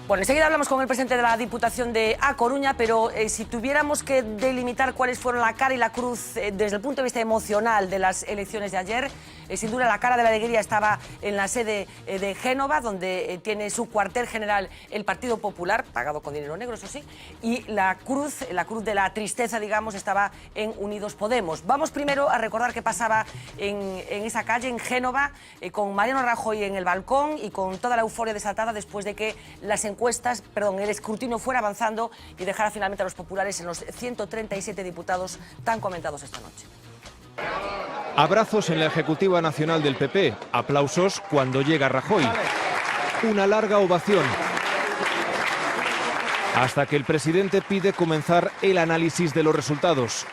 Bueno, enseguida hablamos con el presidente de la Diputación de A Coruña, pero si tuviéramos que delimitar cuáles fueron la cara y la cruz desde el punto de vista emocional de las elecciones de ayer, sin duda la cara de la alegría estaba en la sede de Génova, donde tiene su cuartel general el Partido Popular, pagado con dinero negro, eso sí, y la cruz de la tristeza, digamos, estaba en Unidos Podemos. Vamos primero a recordar qué pasaba en esa calle, en Génova, con Mariano Rajoy en el balcón y con toda la euforia desatada después de que el escrutinio fuera avanzando y dejara finalmente a los populares en los 137 diputados tan comentados esta noche. Abrazos en la Ejecutiva Nacional del PP, aplausos cuando llega Rajoy. Una larga ovación. Hasta que el presidente pide comenzar el análisis de los resultados.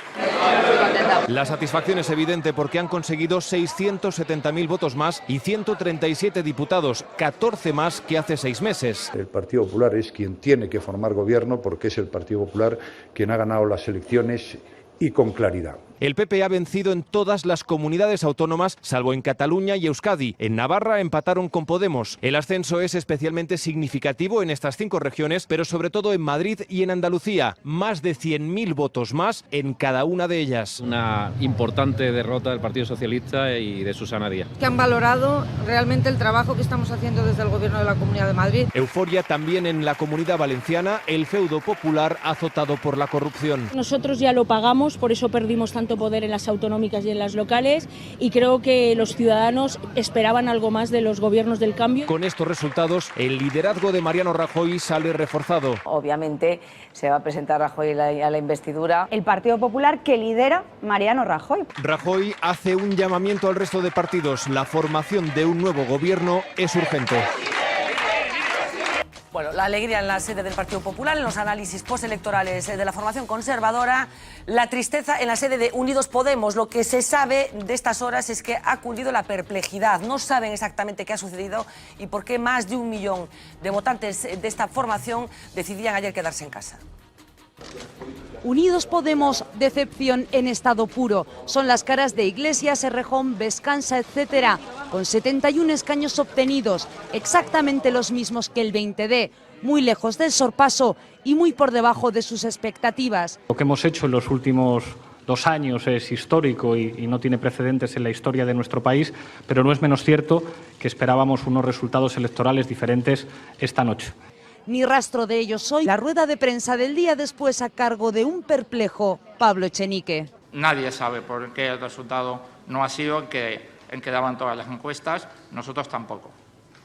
La satisfacción es evidente porque han conseguido 670.000 votos más y 137 diputados, 14 más que hace 6 meses. El Partido Popular es quien tiene que formar gobierno porque es el Partido Popular quien ha ganado las elecciones y con claridad. El PP ha vencido en todas las comunidades autónomas, salvo en Cataluña y Euskadi. En Navarra empataron con Podemos. El ascenso es especialmente significativo en estas 5 regiones, pero sobre todo en Madrid y en Andalucía. Más de 100.000 votos más en cada una de ellas. Una importante derrota del Partido Socialista y de Susana Díaz. Que han valorado realmente el trabajo que estamos haciendo desde el Gobierno de la Comunidad de Madrid. Euforia también en la Comunidad Valenciana, el feudo popular azotado por la corrupción. Nosotros ya lo pagamos, por eso perdimos tanto poder en las autonómicas y en las locales, y creo que los ciudadanos esperaban algo más de los gobiernos del cambio. Con estos resultados, el liderazgo de Mariano Rajoy sale reforzado. Obviamente se va a presentar Rajoy a la investidura. El Partido Popular que lidera Mariano Rajoy. Rajoy hace un llamamiento al resto de partidos. La formación de un nuevo gobierno es urgente. Bueno, la alegría en la sede del Partido Popular, en los análisis postelectorales de la formación conservadora, la tristeza en la sede de Unidos Podemos. Lo que se sabe de estas horas es que ha cundido la perplejidad. No saben exactamente qué ha sucedido y por qué más de 1 millón de votantes de esta formación decidían ayer quedarse en casa. Unidos Podemos, decepción en estado puro. Son las caras de Iglesias, Errejón, Vescansa, etcétera, con 71 escaños obtenidos, exactamente los mismos que el 20D, muy lejos del sorpaso y muy por debajo de sus expectativas. Lo que hemos hecho en los últimos 2 años es histórico y no tiene precedentes en la historia de nuestro país, pero no es menos cierto que esperábamos unos resultados electorales diferentes esta noche. Ni rastro de ellos hoy. La rueda de prensa del día después a cargo de un perplejo Pablo Echenique. Nadie sabe por qué el resultado no ha sido en que daban todas las encuestas, nosotros tampoco.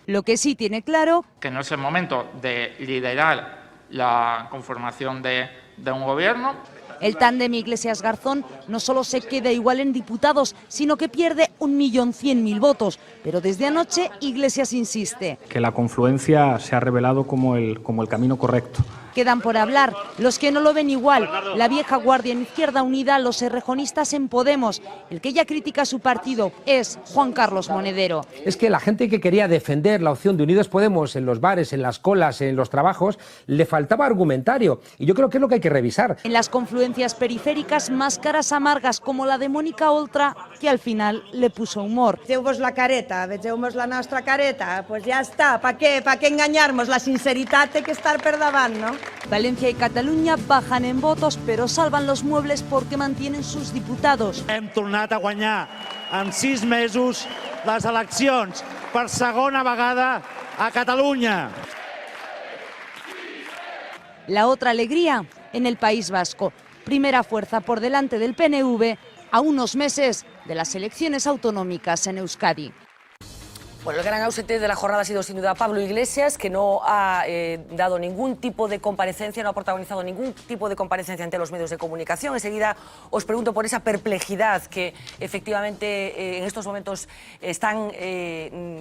Lo que sí tiene claro... que no es el momento de liderar la conformación de un gobierno. El tándem Iglesias-Garzón no solo se queda igual en diputados, sino que pierde 1.100.000 votos. Pero desde anoche Iglesias insiste. Que la confluencia se ha revelado como el camino correcto. Quedan por hablar los que no lo ven igual, la vieja guardia en Izquierda Unida, los errejonistas en Podemos. El que ya critica a su partido es Juan Carlos Monedero. Es que la gente que quería defender la opción de Unidos Podemos en los bares, en las colas, en los trabajos, le faltaba argumentario. Y yo creo que es lo que hay que revisar. En las confluencias periféricas, máscaras amargas como la de Mónica Oltra, que al final le puso humor. Vegeu-vos la careta, vegeu-vos la nostra careta, pues ya está, ¿para qué engañarnos? La sinceritat té que estar per davant, ¿no? Valencia y Cataluña bajan en votos, pero salvan los muebles porque mantienen sus diputados. Hem tornat a guanyar en 6 mesos les eleccions per segona vegada a Catalunya. La otra alegría en el País Vasco. Primera fuerza por delante del PNV a unos meses de las elecciones autonómicas en Euskadi. Bueno, el gran ausente de la jornada ha sido sin duda Pablo Iglesias, que no ha dado ningún tipo de comparecencia, no ha protagonizado ningún tipo de comparecencia ante los medios de comunicación. Enseguida os pregunto por esa perplejidad que efectivamente en estos momentos están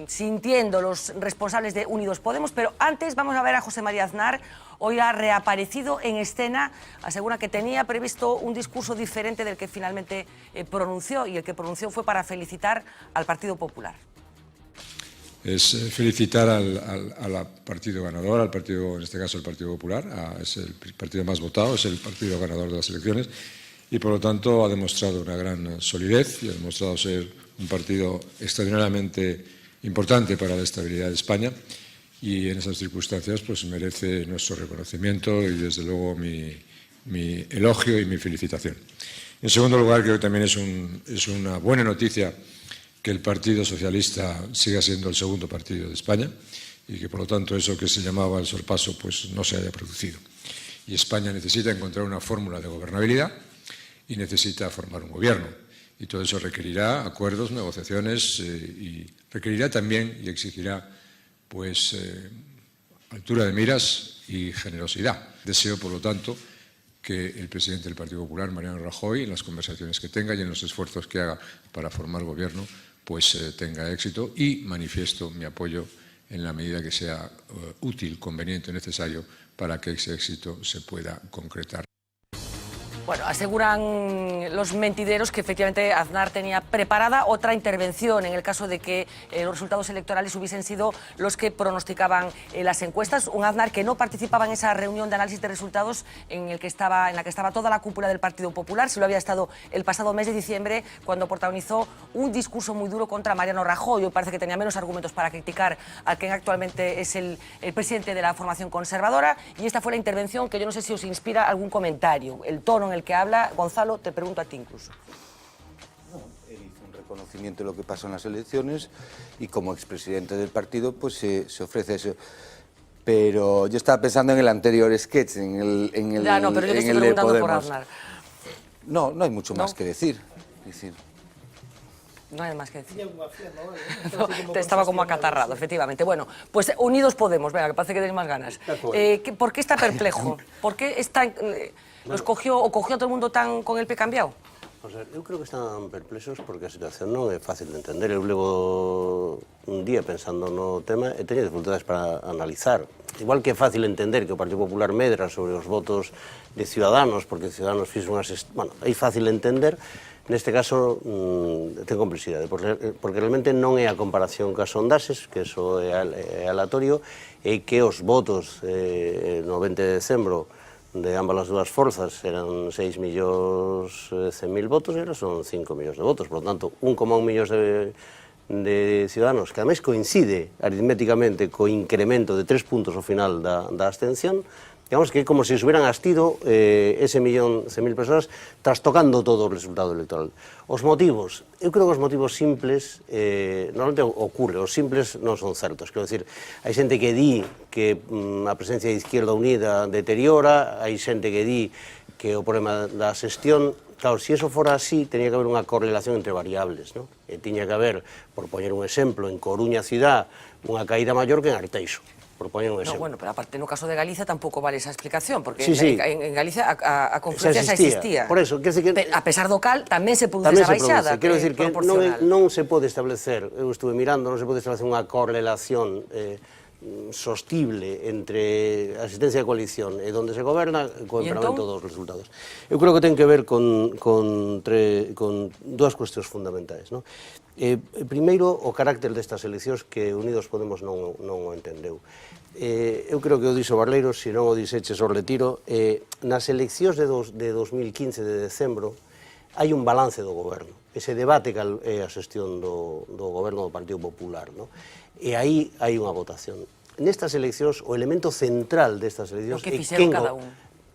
sintiendo los responsables de Unidos Podemos, pero antes vamos a ver a José María Aznar. Hoy ha reaparecido en escena, asegura que tenía previsto un discurso diferente del que finalmente pronunció, y el que pronunció fue para felicitar al Partido Popular. Es felicitar al partido ganador, al partido, en este caso el Partido Popular, es el partido más votado, es el partido ganador de las elecciones y por lo tanto ha demostrado una gran solidez y ha demostrado ser un partido extraordinariamente importante para la estabilidad de España y en esas circunstancias pues merece nuestro reconocimiento y desde luego mi elogio y mi felicitación. En segundo lugar, creo que también es una buena noticia que el Partido Socialista siga siendo el segundo partido de España y que, por lo tanto, eso que se llamaba el sorpaso pues no se haya producido. Y España necesita encontrar una fórmula de gobernabilidad y necesita formar un gobierno. Y todo eso requerirá acuerdos, negociaciones y requerirá también y exigirá pues altura de miras y generosidad. Deseo, por lo tanto, que el presidente del Partido Popular, Mariano Rajoy, en las conversaciones que tenga y en los esfuerzos que haga para formar gobierno, pues tenga éxito, y manifiesto mi apoyo en la medida que sea útil, conveniente, necesario para que ese éxito se pueda concretar. Bueno, aseguran los mentideros que efectivamente Aznar tenía preparada otra intervención en el caso de que los resultados electorales hubiesen sido los que pronosticaban las encuestas. Un Aznar que no participaba en esa reunión de análisis de resultados en la que estaba toda la cúpula del Partido Popular. Sí lo había estado el pasado mes de diciembre, cuando protagonizó un discurso muy duro contra Mariano Rajoy. Hoy parece que tenía menos argumentos para criticar al que actualmente es el presidente de la formación conservadora. Y esta fue la intervención que yo no sé si os inspira algún comentario. El tono en el que habla, Gonzalo, te pregunto a ti incluso. Él hizo un reconocimiento de lo que pasó en las elecciones y como expresidente del partido pues se ofrece eso. Pero yo estaba pensando en el anterior sketch, en el ya, no, pero yo te estoy preguntando por Aznar. No hay mucho más que decir. No hay más que decir. No, estaba como acatarrado, efectivamente. Bueno, pues Unidos Podemos, venga, que parece que tenéis más ganas. ¿Por qué está perplejo? ¿Por qué está, cogió a todo el mundo tan con el pie cambiado? Eu creo que están perplexos porque a situación non é fácil de entender. Eu levo un día pensando no tema e teño dificultades para analizar. Igual que é fácil entender que o Partido Popular medra sobre os votos de Ciudadanos, porque Ciudadanos fixo unhas... Bueno, é fácil de entender. Neste caso, ten complexidade, porque realmente non é a comparación cas sondaxes, que eso é aleatorio, e que os votos no 20 de decembro de ambas as dúas forzas eran 6.100.000 votos e ahora son 5 millóns de votos. Por lo tanto, 1,1 millóns de ciudadanos, que ademais coincide aritméticamente co incremento de 3 puntos ao final da abstención, digamos que é como se se hubieran astido ese 1.100.000 persoas trastocando todo o resultado electoral. Os motivos, eu creo que os motivos simples, normalmente ocurre, os simples non son certos. Quero dicir, hai xente que di que a presencia de Izquierda Unida deteriora, hai xente que di que o problema da xestión. Claro, se eso fora así, tenía que haber unha correlación entre variables, non? E tiña que haber, por poñer un exemplo, en Coruña Ciudad, unha caída maior que en Arteixo. No, bueno, pero aparte no caso de Galicia tampouco vale esa explicación, porque en Galicia a confluencia xa existía. Por eso, a pesar do cal, tamén se produce esa baixada. Quero dicir que non se pode establecer, eu estuve mirando, non se pode establecer unha correlación sostible entre a asistencia de coalición e onde se goberna co empeoramento dos resultados. Eu creo que ten que ver con dúas cuestións fundamentais. Primeiro, o carácter destas eleccións que Unidos Podemos non o entendeu. Eu creo que o dixo Barleiros, se non o dixeches o retiro, nas eleccións de 2015 de decembro hai un balance do goberno. Ese debate cal é a xestión do goberno do Partido Popular. E aí hai unha votación. Nestas eleccións, o elemento central destas eleccións é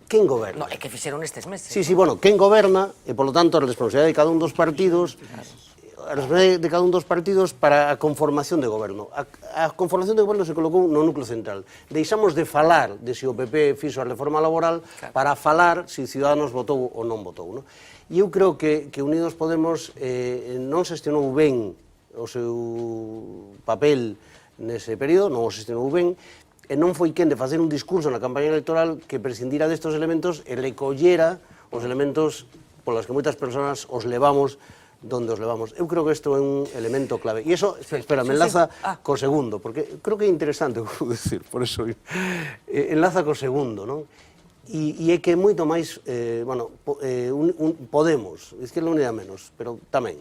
quen goberna. No, é que fixeron nestes meses. Sí, bueno, quen goberna, e polo tanto a responsabilidade de cada un dos partidos, para a conformación de goberno. A conformación de goberno se colocou no núcleo central. Deixamos de falar de se o PP fixo a reforma laboral para falar se Ciudadanos votou ou non votou. E eu creo que Unidos Podemos non xestionou ben o seu papel nese período, non o xestionou ben, e non foi quen de facer un discurso na campaña electoral que prescindira destes elementos e recollera os elementos polas que moitas persoas os levamos donde os levamos. Eu creo que isto é un elemento clave. E iso, espera, me enlaza co segundo, porque creo que é interesante o que vou dicir, por eso enlaza co segundo, non? E é que moito máis, Podemos, Izquierda Unida menos, pero tamén,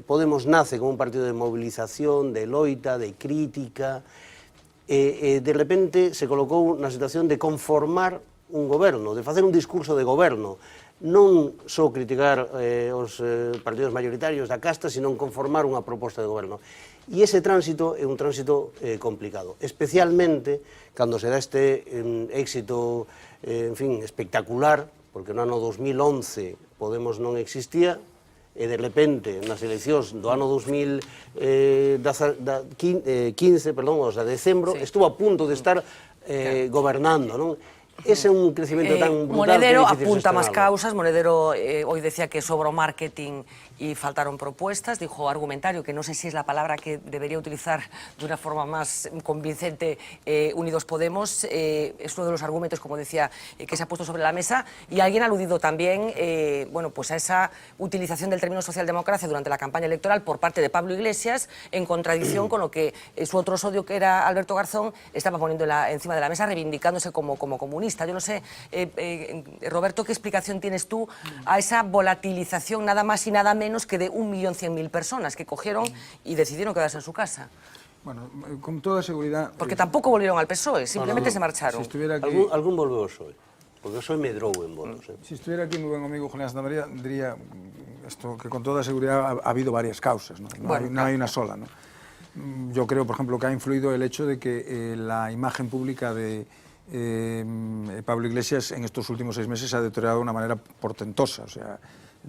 Podemos nace como un partido de movilización, de loita, de crítica, e de repente se colocou na situación de conformar un goberno, de facer un discurso de goberno. non só criticar os partidos maioritarios da casta, sino conformar unha proposta de goberno. E ese tránsito é un tránsito complicado, especialmente cando se dá este éxito, en fin, espectacular, porque no ano 2011 Podemos non existía, e de repente nas eleccións do ano 2015, o sea, decembro, estuvo a punto de estar gobernando, non? Ese é un crecimiento tan brutal. Monedero apunta más causas. Monedero hoy decía que sobró marketing y faltaron propuestas. Dijo argumentario, que no sé si es la palabra que debería utilizar de una forma más convincente Unidos Podemos. Es uno de los argumentos, como decía, que se ha puesto sobre la mesa. Y alguien ha aludido también bueno, pues a esa utilización del término socialdemocracia durante la campaña electoral por parte de Pablo Iglesias, en contradicción con lo que su otro socio, que era Alberto Garzón, estaba poniendo encima de la mesa, reivindicándose como comunista. Yo no sé, Roberto, ¿qué explicación tienes tú a esa volatilización nada más y nada menos que de 1.100.000 personas que cogieron y decidieron quedarse en su casa? Bueno, con toda seguridad... Porque tampoco volvieron al PSOE, simplemente se marcharon. Si estuviera aquí... Algún volveu ao PSOE, porque o PSOE medrou en votos. Si estuviera aquí mi buen amigo Julián Santamaría, diría esto, que con toda seguridad ha habido varias causas, ¿no? No hay una sola, ¿no? Yo creo, por ejemplo, que ha influido el hecho de que la imagen pública de Pablo Iglesias en estos últimos 6 meses se ha deteriorado de una manera portentosa. O sea,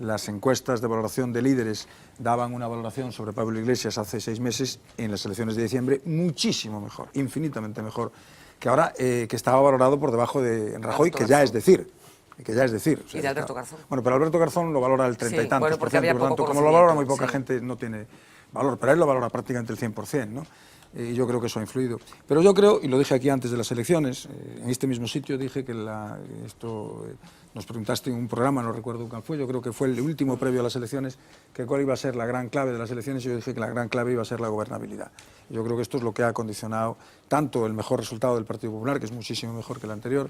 las encuestas de valoración de líderes daban una valoración sobre Pablo Iglesias hace 6 meses en las elecciones de diciembre muchísimo mejor, infinitamente mejor, que ahora que estaba valorado por debajo de Rajoy, que ya es decir. O sea, y de Alberto Garzón. Bueno, pero Alberto Garzón lo valora el 30 y tantos, bueno, porque había por tanto, como lo valora muy poca gente, no tiene valor, pero él lo valora prácticamente el 100%, ¿no? Y yo creo que eso ha influido. Pero yo creo, y lo dije aquí antes de las elecciones, en este mismo sitio dije que nos preguntaste en un programa, no recuerdo cuál fue, yo creo que fue el último previo a las elecciones, que cuál iba a ser la gran clave de las elecciones, y yo dije que la gran clave iba a ser la gobernabilidad. Yo creo que esto es lo que ha condicionado tanto el mejor resultado del Partido Popular, que es muchísimo mejor que el anterior,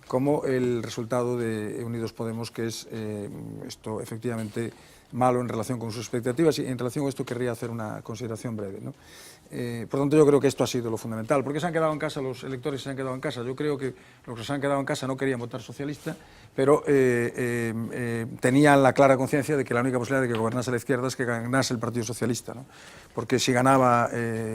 como el resultado de Unidos Podemos, que es esto efectivamente malo en relación con sus expectativas. Y en relación a esto querría hacer una consideración breve, ¿no? Por tanto, yo creo que esto ha sido lo fundamental. ¿Por qué se han quedado en casa los electores? Se han quedado en casa. Yo creo que los que se han quedado en casa no querían votar socialista, pero tenían la clara conciencia de que la única posibilidad de que gobernase la izquierda es que ganase el Partido Socialista, ¿no? Porque si ganaba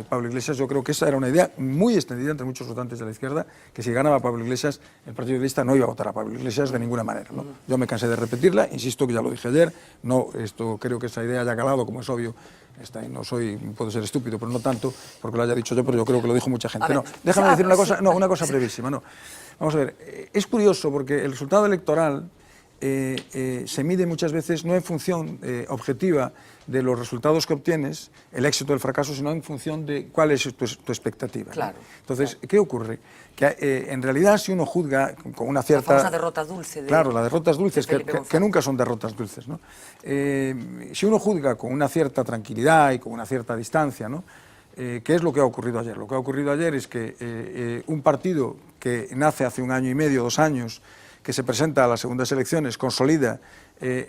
Pablo Iglesias, yo creo que esa era una idea muy extendida entre muchos votantes de la izquierda, que si ganaba Pablo Iglesias, el Partido Socialista no iba a votar a Pablo Iglesias de ninguna manera, ¿no? Yo me cansé de repetirla, insisto que ya lo dije ayer, no, esto creo que esa idea haya calado, como es obvio. Puedo ser estúpido, pero no tanto porque lo haya dicho yo, pero yo creo que lo dijo mucha gente. No, déjame decir una cosa, una cosa brevísima. No. Vamos a ver, es curioso porque el resultado electoral se mide muchas veces no en función objetiva de los resultados que obtienes, el éxito o el fracaso, sino en función de cuál es tu expectativa. Claro. ¿No? Entonces, ¿qué ocurre? Que en realidad si uno juzga con una cierta... La famosa derrota dulce. Claro, las derrotas dulces, que nunca son derrotas dulces, ¿no? Si uno juzga con una cierta tranquilidad y con una cierta distancia, ¿no? ¿Qué es lo que ha ocurrido ayer? Lo que ha ocurrido ayer es que un partido que nace hace 1 año y medio, 2 años, que se presenta a las segundas elecciones, consolida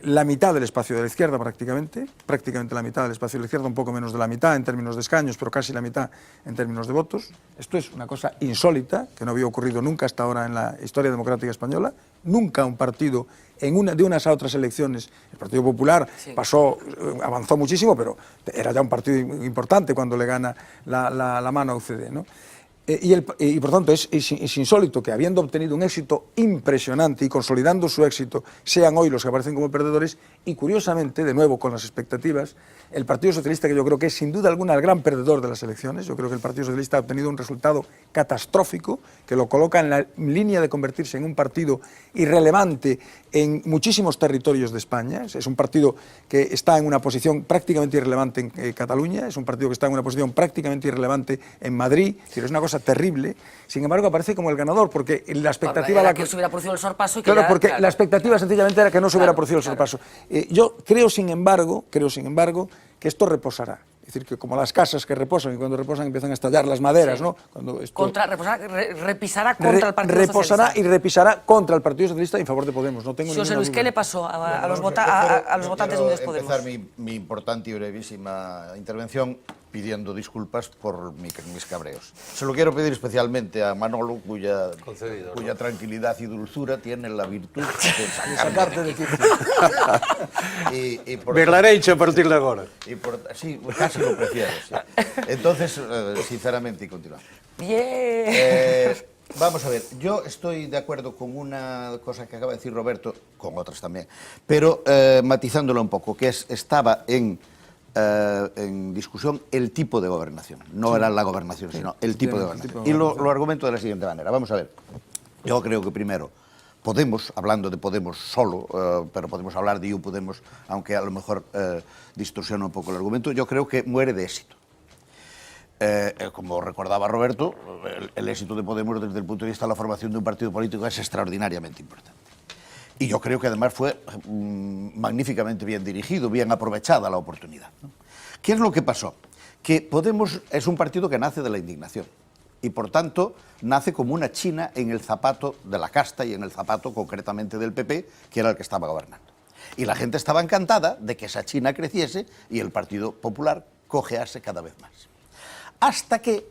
la mitad del espacio de la izquierda prácticamente la mitad del espacio de la izquierda, un poco menos de la mitad en términos de escaños, pero casi la mitad en términos de votos. Esto es una cosa insólita, que no había ocurrido nunca hasta ahora en la historia democrática española. Nunca un partido, de unas a otras elecciones, el Partido Popular avanzó muchísimo, pero era ya un partido importante cuando le gana la mano a UCD, ¿no? Y por tanto es insólito que, habiendo obtenido un éxito impresionante y consolidando su éxito, sean hoy los que aparecen como perdedores. Y curiosamente, de nuevo con las expectativas, el Partido Socialista, que yo creo que es sin duda alguna el gran perdedor de las elecciones, yo creo que el Partido Socialista ha obtenido un resultado catastrófico que lo coloca en la línea de convertirse en un partido irrelevante en muchísimos territorios de España. Es un partido que está en una posición prácticamente irrelevante en Cataluña, es un partido que está en una posición prácticamente irrelevante en Madrid. Es una cosa terrible. Sin embargo, aparece como el ganador, porque la expectativa... Era que se hubiera producido el sorpaso. Claro, porque la expectativa sencillamente era que no se hubiera producido el sorpaso. Yo creo, sin embargo, que esto reposará. Es decir, que como las casas que reposan, y cuando reposan empiezan a estallar las maderas, ¿no? Cuando esto... repisará contra el Partido Socialista. Y repisará contra el Partido Socialista en favor de Podemos. No tengo José Luis, ¿qué le pasó a los votantes de Unidos Podemos? Empezar mi importante y brevísima intervención pidiendo disculpas por mis cabreos. Se lo quiero pedir especialmente a Manolo, cuya tranquilidad y dulzura tienen la virtud de sacarte de quicio. Berlarecho a partir de agora. Sí, casi lo prefiero. Sí. Entonces, sinceramente, y continuamos. Bien. Vamos a ver, yo estoy de acuerdo con una cosa que acaba de decir Roberto, con otras también, pero matizándolo un poco, que estaba en discusión el tipo de gobernación. No era la gobernación, sino el tipo de gobernación. Y lo argumento de la siguiente manera. Vamos a ver. Yo creo que primero Podemos, hablando de Podemos solo, pero podemos hablar de Podemos, aunque a lo mejor distorsiona un poco el argumento, yo creo que muere de éxito. Como recordaba Roberto, el éxito de Podemos desde el punto de vista de la formación de un partido político es extraordinariamente importante. Y yo creo que además fue magníficamente bien dirigido, bien aprovechada la oportunidad, ¿no? ¿Qué es lo que pasó? Que Podemos es un partido que nace de la indignación y, por tanto, nace como una china en el zapato de la casta y en el zapato concretamente del PP, que era el que estaba gobernando. Y la gente estaba encantada de que esa china creciese y el Partido Popular cojease cada vez más. Hasta que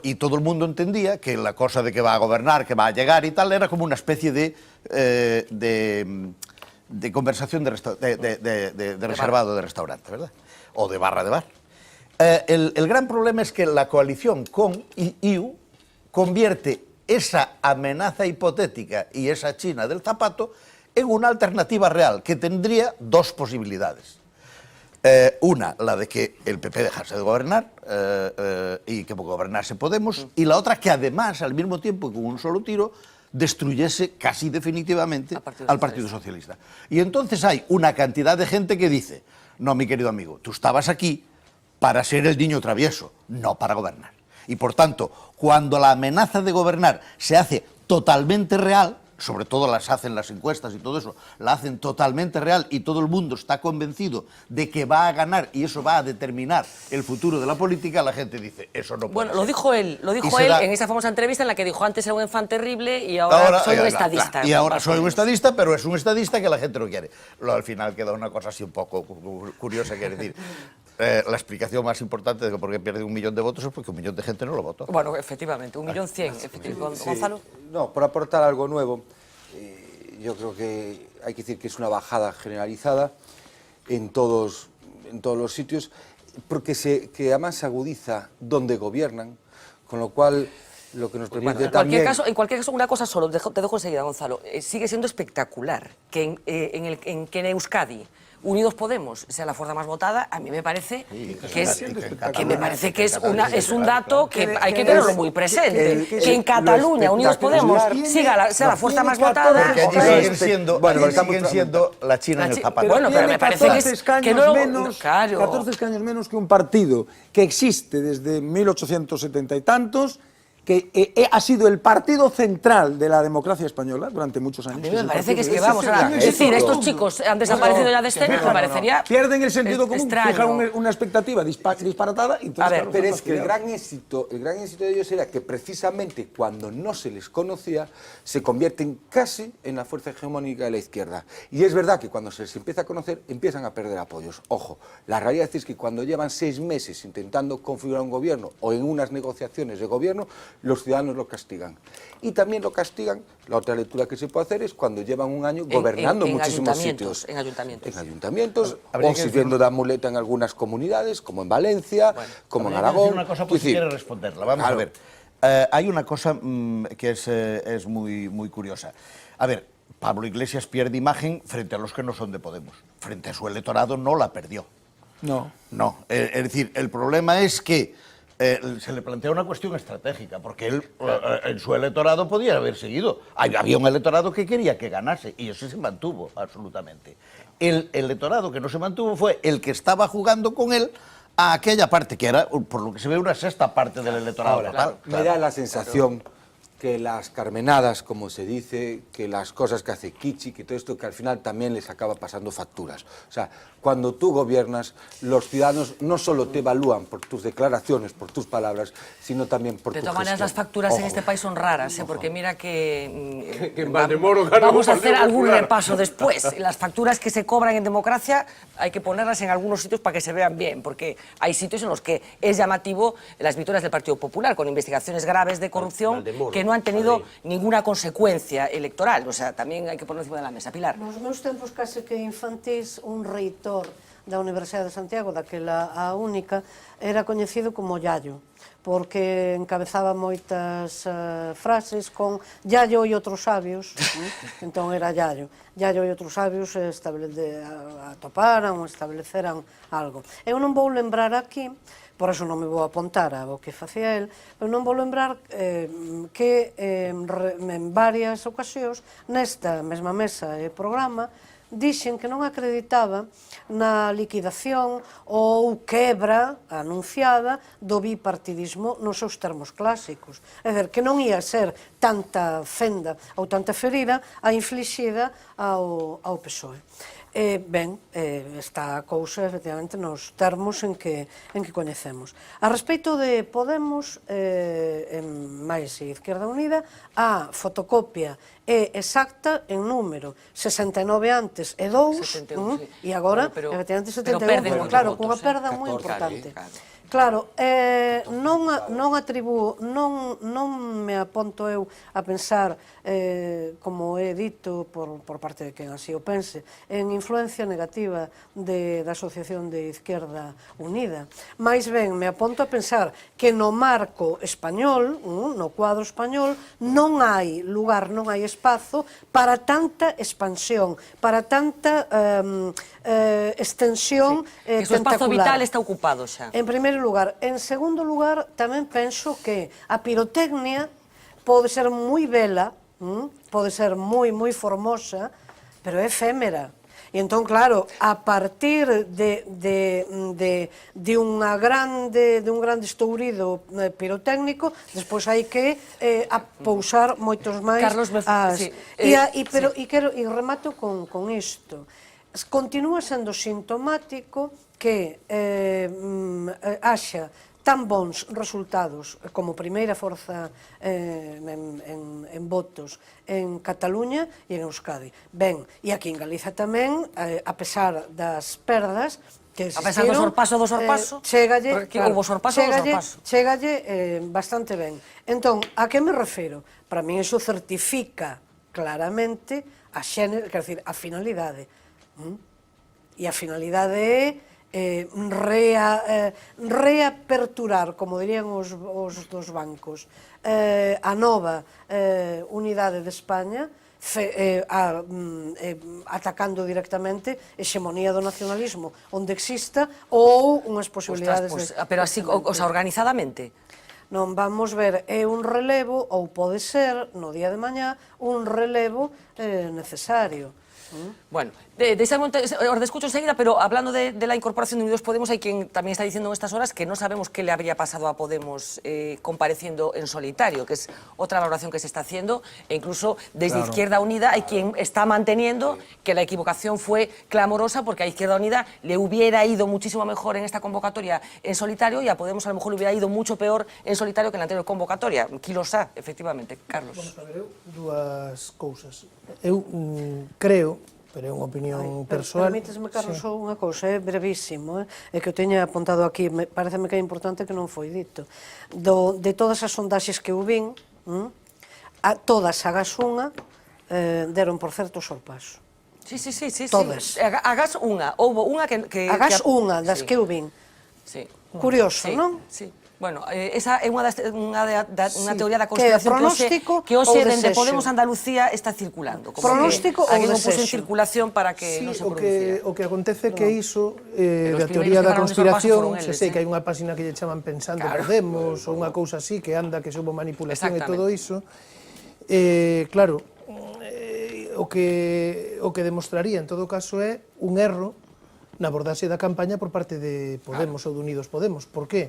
y todo el mundo entendía que la cosa de que va a gobernar, que va a llegar y tal, era como una especie de conversación de reservado de restaurante, ¿verdad? O de barra de bar. El gran problema es que la coalición con IU convierte esa amenaza hipotética y esa china del zapato en una alternativa real que tendría dos posibilidades. Una, la de que el PP dejase de gobernar y que gobernase Podemos, y la otra que además, al mismo tiempo, con un solo tiro, destruyese casi definitivamente al Partido Socialista. Y entonces hay una cantidad de gente que dice, no, mi querido amigo, tú estabas aquí para ser el niño travieso, no para gobernar. Y por tanto, cuando la amenaza de gobernar se hace totalmente real, sobre todo las hacen las encuestas y todo eso, la hacen totalmente real y todo el mundo está convencido de que va a ganar y eso va a determinar el futuro de la política, la gente dice, eso no puede Bueno, ser. lo dijo él en esa famosa entrevista en la que dijo antes era un enfant terrible y ahora soy un estadista. Y ahora soy un estadista, pero es un estadista que la gente no quiere. Al final queda una cosa así un poco curiosa, quiere decir. La explicación más importante de por qué pierde 1 millón de votos es porque 1 millón de gente no lo votó. Bueno, efectivamente, 1.100.000. Gonzalo. No, por aportar algo nuevo, yo creo que hay que decir que es una bajada generalizada en todos los sitios, porque que además se agudiza donde gobiernan, con lo cual lo que nos permite En cualquier caso, una cosa solo, te dejo enseguida, Gonzalo. Sigue siendo espectacular que en Euskadi Unidos Podemos sea la fuerza más votada. A mí me parece que es un dato que hay que tenerlo muy presente. Que en Cataluña Unidos Podemos sea la fuerza más votada. Porque allí siguen siendo la china en el zapato. Bueno, pero me parece que no... 14 escaños menos que un partido que existe desde 1870 y tantos, que ha sido el partido central de la democracia española durante muchos años. A mí me parece que vamos a decir, estos chicos han desaparecido ya de escena, me parecería... Pierden el sentido común, fijan una expectativa disparatada. Y a ver, pero es que el gran éxito de ellos era que precisamente cuando no se les conocía, se convierten casi en la fuerza hegemónica de la izquierda. Y es verdad que cuando se les empieza a conocer, empiezan a perder apoyos. Ojo, la realidad es que cuando llevan 6 meses intentando configurar un gobierno o en unas negociaciones de gobierno, los ciudadanos lo castigan. Y también lo castigan, la otra lectura que se puede hacer es cuando llevan un año gobernando en muchísimos sitios. En ayuntamientos. En ayuntamientos, o sirviendo de amuleta en algunas comunidades, como en Valencia, como en Aragón. Una cosa, pues, si quiere responderla. Vamos a ver. Hay una cosa que es muy curiosa. A ver, Pablo Iglesias pierde imagen frente a los que no son de Podemos. Frente a su electorado no la perdió. No. Es decir, el problema es que se le plantea una cuestión estratégica, porque él en su electorado podía haber seguido. Había un electorado que quería que ganase y eso se mantuvo absolutamente. El electorado que no se mantuvo fue el que estaba jugando con él a aquella parte, que era, por lo que se ve, una sexta parte del electorado total. Me da la sensación que las carmenadas, como se dice, que las cosas que hace Kichi, que todo esto que al final también les acaba pasando facturas. O sea, cuando tú gobiernas, los ciudadanos no solo te evalúan por tus declaraciones, por tus palabras, sino también por tu gestión. De todas maneras, las facturas en este país son raras, porque mira que en Valdemoro ganó vamos a el hacer Partido algún Popular. repaso después. Las facturas que se cobran en democracia hay que ponerlas en algunos sitios para que se vean bien, porque hay sitios en los que es llamativo las victorias del Partido Popular, con investigaciones graves de corrupción que no han tenido ninguna consecuencia electoral. O sea, también hay que ponerlo encima de la mesa. Pilar. Nos meus tempos case que infantis, un reitor da Universidade de Santiago, daquela a única, era coñecido como Yayo, porque encabezaba moitas frases con Yayo e outros sabios, entón era Yayo. Yayo e outros sabios atoparan ou estableceran algo. Eu non vou lembrar aquí, por eso non me vou apontar ao que facía el, pero non vou lembrar que en varias ocasións, nesta mesma mesa e programa, dixen que non acreditaba na liquidación ou quebra anunciada do bipartidismo nos seus termos clásicos. É dicir, que non ia ser tanta fenda ou tanta ferida a inflixida ao PSOE. Ben, está a cousa, efectivamente, nos termos en que coñecemos. A respecto de Podemos, máis Izquierda Unida, a fotocopia é exacta en número, 69 antes e 2, e agora, efectivamente, 71, claro, cunha perda moi importante. Claro, non atribuo, non me aponto eu a pensar, como he dito por parte de quen así o pense, en influencia negativa da Asociación de Izquierda Unida. Mais ben, me aponto a pensar que no marco español, no cuadro español, non hai lugar, non hai espazo para tanta expansión, para tanta extensión tentacular. Que o espazo vital está ocupado xa. En primeiro lugar. En segundo lugar, tamén penso que a pirotecnia pode ser moi bela, pode ser moi formosa, pero é efémera. E entón, claro, a partir de un grande estourido pirotécnico, despois hai que apousar moitos máis. Carlos, e remato con isto. Continúa sendo sintomático que haxa tan bons resultados como primeira forza en votos en Cataluña e en Euskadi. Ben, e aquí en Galiza tamén, a pesar das perdas que existiron... A pesar do sorpaso, Chegalle bastante ben. Entón, a que me refiro? Para mí iso certifica claramente a finalidade. E a finalidade é reaperturar, como dirían os dos bancos, a nova unidade de España, atacando directamente hexemonía do nacionalismo onde exista ou unhas posibilidades de... Pero así, organizadamente? Non, vamos ver, é un relevo, ou pode ser, no día de mañá, un relevo necesario. Bueno, os escucho enseguida, pero hablando de la incorporación de Unidos Podemos, hay quien también está diciendo en estas horas que no sabemos qué le habría pasado a Podemos compareciendo en solitario, que es otra valoración que se está haciendo, e incluso desde Izquierda Unida hay quien está manteniendo que la equivocación fue clamorosa porque a Izquierda Unida le hubiera ido muchísimo mejor en esta convocatoria en solitario y a Podemos a lo mejor le hubiera ido mucho peor en solitario que en la anterior convocatoria. Quilosá, efectivamente. Carlos. Vamos a ver, dúas cousas. Eu creo, pero é unha opinión persoal... Permítesme, Carlos, só unha cousa, é brevísimo, é que eu teña apuntado aquí, pareceme que é importante que non foi dito. De todas as sondaxes que eu vin, todas agás unha deron por certo sorpaso. Sí. Todas. Agás unha, houve unha que... Agás unha das que eu vin. Curioso, non? Sí. Bueno, esa é unha teoría da conspiración que hoxe dende Podemos Andalucía está circulando. Pronóstico ou desexo? Alguén o puxo en circulación para que non se produciera. O que acontece que iso da teoría da conspiración, se sei que hai unha páxina que lle chaman Pensando Podemos ou unha cousa así que anda, que soubo manipulación e todo iso. Claro, o que demostraría en todo caso é un erro na abordaxe da campaña por parte de Podemos ou de Unidos Podemos. Por qué?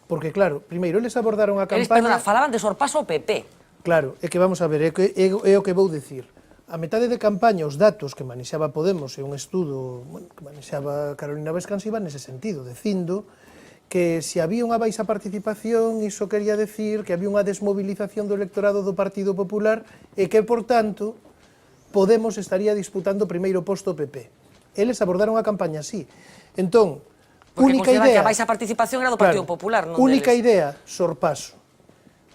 Porque, claro, primeiro, eles abordaron a campaña... Falaban de sorpaso ao PP. Claro, é que vamos a ver, é o que vou dicir. A metade de campaña, os datos que manexaba Podemos e un estudo que manexaba Carolina Vescanza iban nese sentido, dicindo que se había unha baixa participación, iso quería decir que había unha desmovilización do electorado do Partido Popular e que, por tanto, Podemos estaría disputando o primeiro posto ao PP. Eles abordaron a campaña así. Entón, única idea... que a baixa participación era do Partido Popular, non deles. Única idea, sorpaso.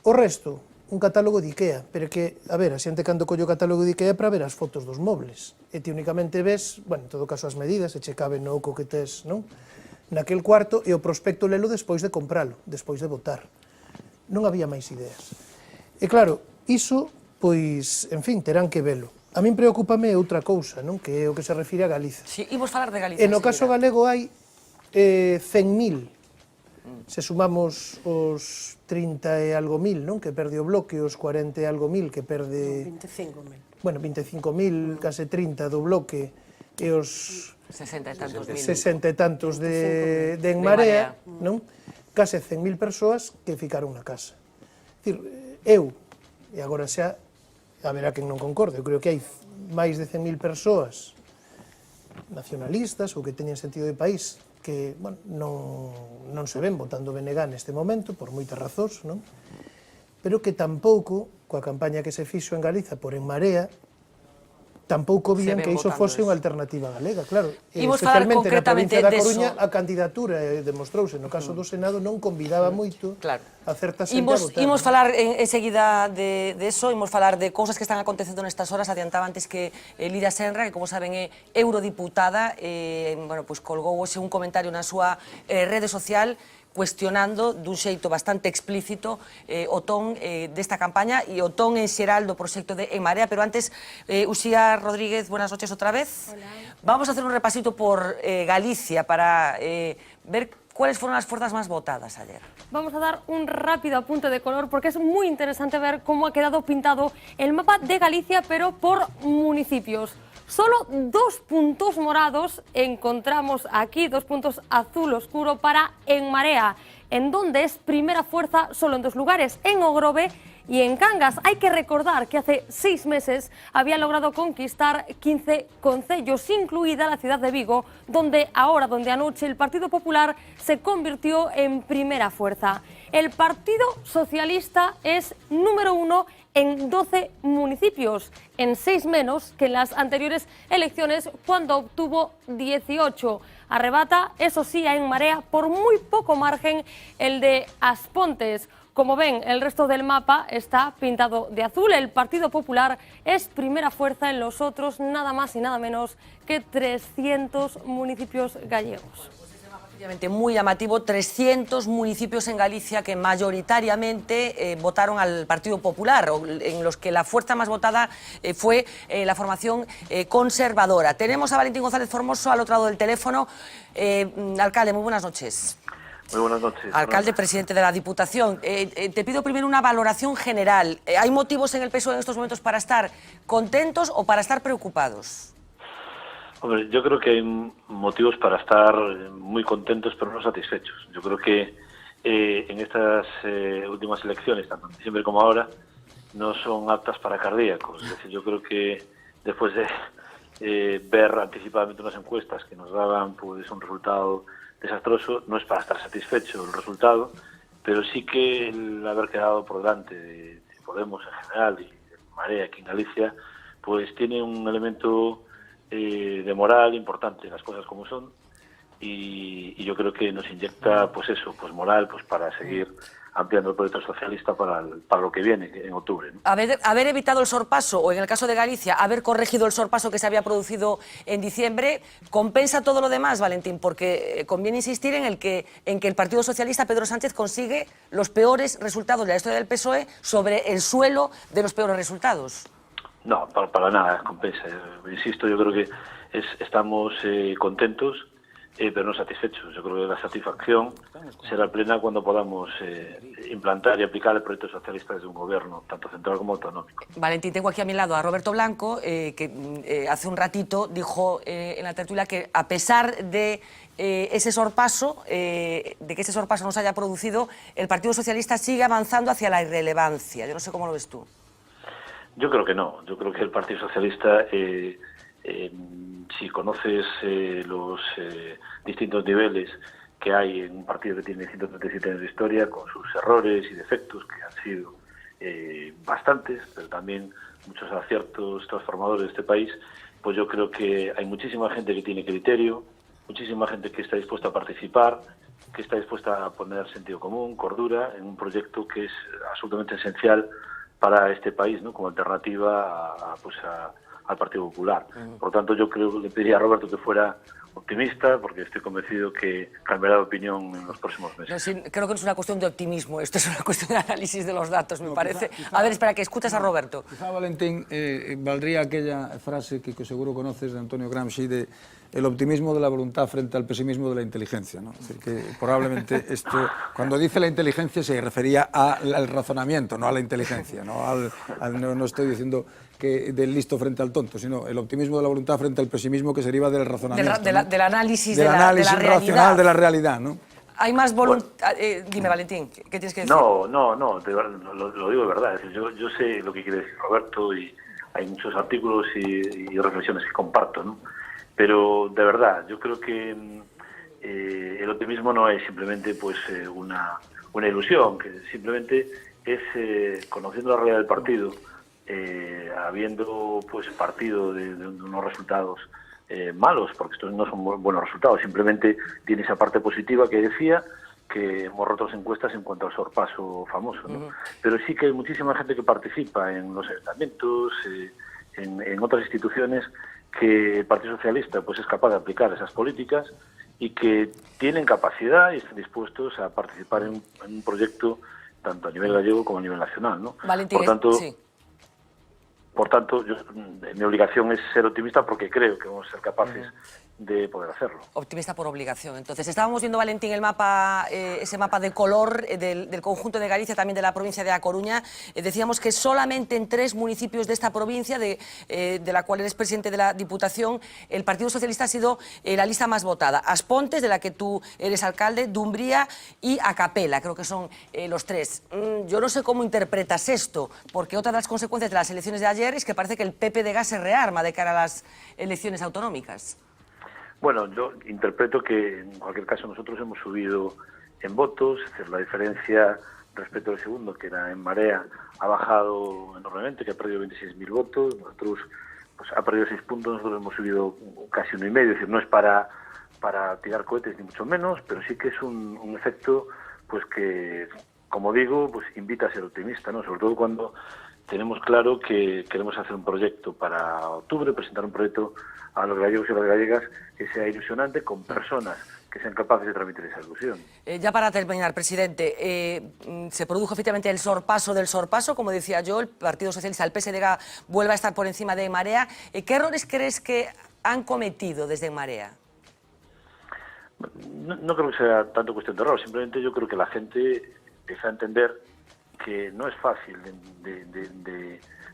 O resto, un catálogo de Ikea, pero que, a ver, a xente cando collo o catálogo de Ikea para ver as fotos dos mobles. E ti únicamente ves, bueno, en todo caso as medidas, e che cabe no oco que tes, non? Naquel cuarto, e o prospecto lelo despois de compralo, despois de votar. Non había máis ideas. E claro, iso, pois, en fin, terán que velo. A min preocúpame outra cousa, non? Que é o que se refire a Galiza. Si, imos falar de Galiza. E no caso galego hai 100.000, se sumamos os 30 e algo mil, non? Que perde o Bloque, os 40 e algo mil que perde... 25.000. Bueno, 25.000, case 30 do Bloque, e os 60 e tantos mil. 60 e tantos de En Marea, non? Case 100.000 persoas que ficaron na casa. É dicir, eu, e agora xa, a verá quen non concorde, eu creo que hai máis de 100.000 persoas nacionalistas ou que teñen sentido de país que, bueno, non se ven votando BNG neste momento, por moitas razóns, non? Pero que tampouco, coa campaña que se fixo en Galiza por En Marea, tampouco vían que iso fose unha alternativa galega, claro. Especialmente na provincia da Coruña, a candidatura demostrouse, no caso do Senado, non convidaba moito a certa xente a votar. Imos falar enseguida de eso, imos falar de cousas que están acontecendo nestas horas. Adiantaba antes que Lidia Senra, que como saben é eurodiputada, bueno, pois colgou hoxe un comentario na súa rede social cuestionando dun xeito bastante explícito o ton desta campaña e o ton en xeral do proxecto de En Marea. Pero antes, Uxía Rodríguez, buenas noches outra vez. Hola. Vamos a hacer un repasito por Galicia para ver cuáles fueron las fuerzas más votadas ayer. Vamos a dar un rápido apunte de color porque es muy interesante ver cómo ha quedado pintado el mapa de Galicia, pero por municipios. Solo 2 puntos morados encontramos aquí, 2 puntos azul oscuro para En Marea, en donde es primera fuerza solo en 2 lugares, en Ogrove y en Cangas. Hay que recordar que hace 6 meses había logrado conquistar 15 concellos, incluida la ciudad de Vigo, donde anoche el Partido Popular se convirtió en primera fuerza. El Partido Socialista es número 1 en 12 municipios, en 6 menos que en las anteriores elecciones, cuando obtuvo 18. Arrebata, eso sí, a En Marea por muy poco margen el de Aspontes. Como ven, el resto del mapa está pintado de azul. El Partido Popular es primera fuerza en los otros, nada más y nada menos que 300 municipios gallegos. Muy llamativo, 300 municipios en Galicia que mayoritariamente votaron al Partido Popular, en los que la fuerza más votada fue la formación conservadora. Tenemos a Valentín González Formoso al otro lado del teléfono. Alcalde, muy buenas noches. Muy buenas noches. Alcalde, presidente de la Diputación. Te pido primero una valoración general. ¿Hay motivos en el PSOE en estos momentos para estar contentos o para estar preocupados? Hombre, yo creo que hay motivos para estar muy contentos pero no satisfechos. Yo creo que en estas últimas elecciones, tanto en diciembre como ahora, no son aptas para cardíacos. Es decir, yo creo que después de ver anticipadamente unas encuestas que nos daban pues un resultado desastroso, no es para estar satisfecho el resultado, pero sí que el haber quedado por delante de Podemos en general y de Marea aquí en Galicia, pues tiene un elemento de moral importante, las cosas como son, y yo creo que nos inyecta pues eso, pues moral, pues para seguir ampliando el proyecto socialista para lo que viene en octubre, ¿no? Haber evitado el sorpaso, o en el caso de Galicia, haber corregido el sorpaso que se había producido en diciembre, compensa todo lo demás, Valentín, porque conviene insistir en que el Partido Socialista, Pedro Sánchez, consigue los peores resultados de la historia del PSOE sobre el suelo de los peores resultados. No, para nada compensa. Insisto, yo creo que estamos contentos pero no satisfechos. Yo creo que la satisfacción será plena cuando podamos implantar y aplicar el proyecto socialista desde un gobierno, tanto central como autonómico. Valentín, tengo aquí a mi lado a Roberto Blanco, que hace un ratito dijo en la tertulia que a pesar de ese sorpaso, de que ese sorpaso no se haya producido, el Partido Socialista sigue avanzando hacia la irrelevancia. Yo no sé cómo lo ves tú. Yo creo que no. Yo creo que el Partido Socialista, si conoces los distintos niveles que hay en un partido que tiene 137 años de historia, con sus errores y defectos, que han sido bastantes, pero también muchos aciertos transformadores de este país, pues yo creo que hay muchísima gente que tiene criterio, muchísima gente que está dispuesta a participar, que está dispuesta a poner sentido común, cordura, en un proyecto que es absolutamente esencial para este país, ¿no?, como alternativa al Partido Popular. Por lo tanto, yo creo que le pediría a Roberto que fuera optimista, porque estoy convencido que cambiará de opinión en los próximos meses. No, sí, creo que no es una cuestión de optimismo, esto es una cuestión de análisis de los datos, me parece. A ver, espera, que escuchas a Roberto. Quizá, Valentín, valdría aquella frase que seguro conoces de Antonio Gramsci, de el optimismo de la voluntad frente al pesimismo de la inteligencia, ¿no? Es decir, que probablemente esto, cuando dice la inteligencia se refería al razonamiento, no a la inteligencia, no estoy diciendo que del listo frente al tonto, sino el optimismo de la voluntad frente al pesimismo que se deriva del razonamiento. Del análisis del análisis de la realidad. racional de la realidad, ¿no? Hay más voluntad... dime, Valentín, ¿qué tienes que decir? No, lo digo de verdad. Es decir, yo sé lo que quiere decir Roberto y hay muchos artículos y reflexiones que comparto, ¿no? Pero de verdad, yo creo que el optimismo no es simplemente pues una ilusión, que simplemente es conociendo la realidad del partido, habiendo pues partido de unos resultados malos, porque estos no son buenos resultados, simplemente tiene esa parte positiva que decía, que hemos roto las encuestas en cuanto al sorpaso famoso, ¿no? Pero sí que hay muchísima gente que participa en los ayuntamientos, en otras instituciones, que el Partido Socialista pues es capaz de aplicar esas políticas y que tienen capacidad y están dispuestos a participar en un proyecto tanto a nivel gallego como a nivel nacional, ¿no? Valentín, Por tanto, mi obligación es ser optimista porque creo que vamos a ser capaces de poder hacerlo. Optimista por obligación. Entonces, estábamos viendo, Valentín, el mapa, ese mapa de color del conjunto de Galicia, también de la provincia de A Coruña. Decíamos que solamente en 3 municipios de esta provincia, de la cual eres presidente de la Diputación, el Partido Socialista ha sido la lista más votada. As Pontes, de la que tú eres alcalde, Dumbría y A Capela, creo que son los 3. Yo no sé cómo interpretas esto, porque otra de las consecuencias de las elecciones de ayer es que parece que el PP de Gas se rearma de cara a las elecciones autonómicas. Bueno, yo interpreto que en cualquier caso nosotros hemos subido en votos, es decir, la diferencia respecto al segundo, que era En Marea, ha bajado enormemente, que ha perdido 26.000 votos, nosotros pues ha perdido 6 puntos, nosotros hemos subido casi 1,5, es decir, no es para tirar cohetes ni mucho menos, pero sí que es un efecto pues que, como digo, pues invita a ser optimista, ¿no? Sobre todo cuando tenemos claro que queremos hacer un proyecto para octubre, presentar un proyecto a los gallegos y a las gallegas que sea ilusionante, con personas que sean capaces de transmitir esa ilusión. Ya para terminar, presidente, se produjo efectivamente el sorpaso del sorpaso, como decía yo, el Partido Socialista, el PSDG, vuelve a estar por encima de En Marea. ¿Qué errores crees que han cometido desde En Marea? No creo que sea tanto cuestión de error, simplemente yo creo que la gente empieza a entender que no es fácil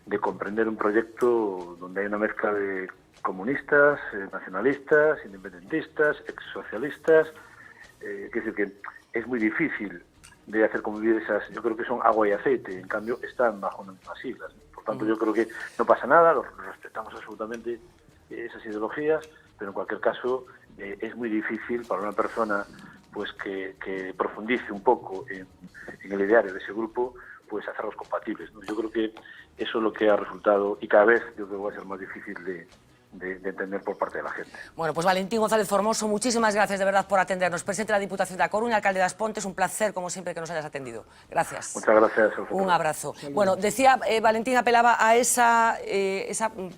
de comprender un proyecto donde hay una mezcla de comunistas, nacionalistas, independentistas, exsocialistas, es decir, que es muy difícil de hacer convivir esas, yo creo que son agua y aceite, en cambio están bajo unas mismas siglas. Por tanto, yo creo que no pasa nada, respetamos absolutamente esas ideologías, pero en cualquier caso es muy difícil para una persona pues que profundice un poco en el ideario de ese grupo, pues hacerlos compatibles, ¿no? Yo creo que eso es lo que ha resultado, y cada vez yo creo que va a ser más difícil de entender por parte de la gente. Bueno, pues Valentín González Formoso, muchísimas gracias de verdad por atendernos. Presidente de la Diputación de A Coruña, alcalde de As Pontes, un placer como siempre que nos hayas atendido. Gracias. Muchas gracias. Un abrazo. Bueno, decía, Valentín apelaba a esa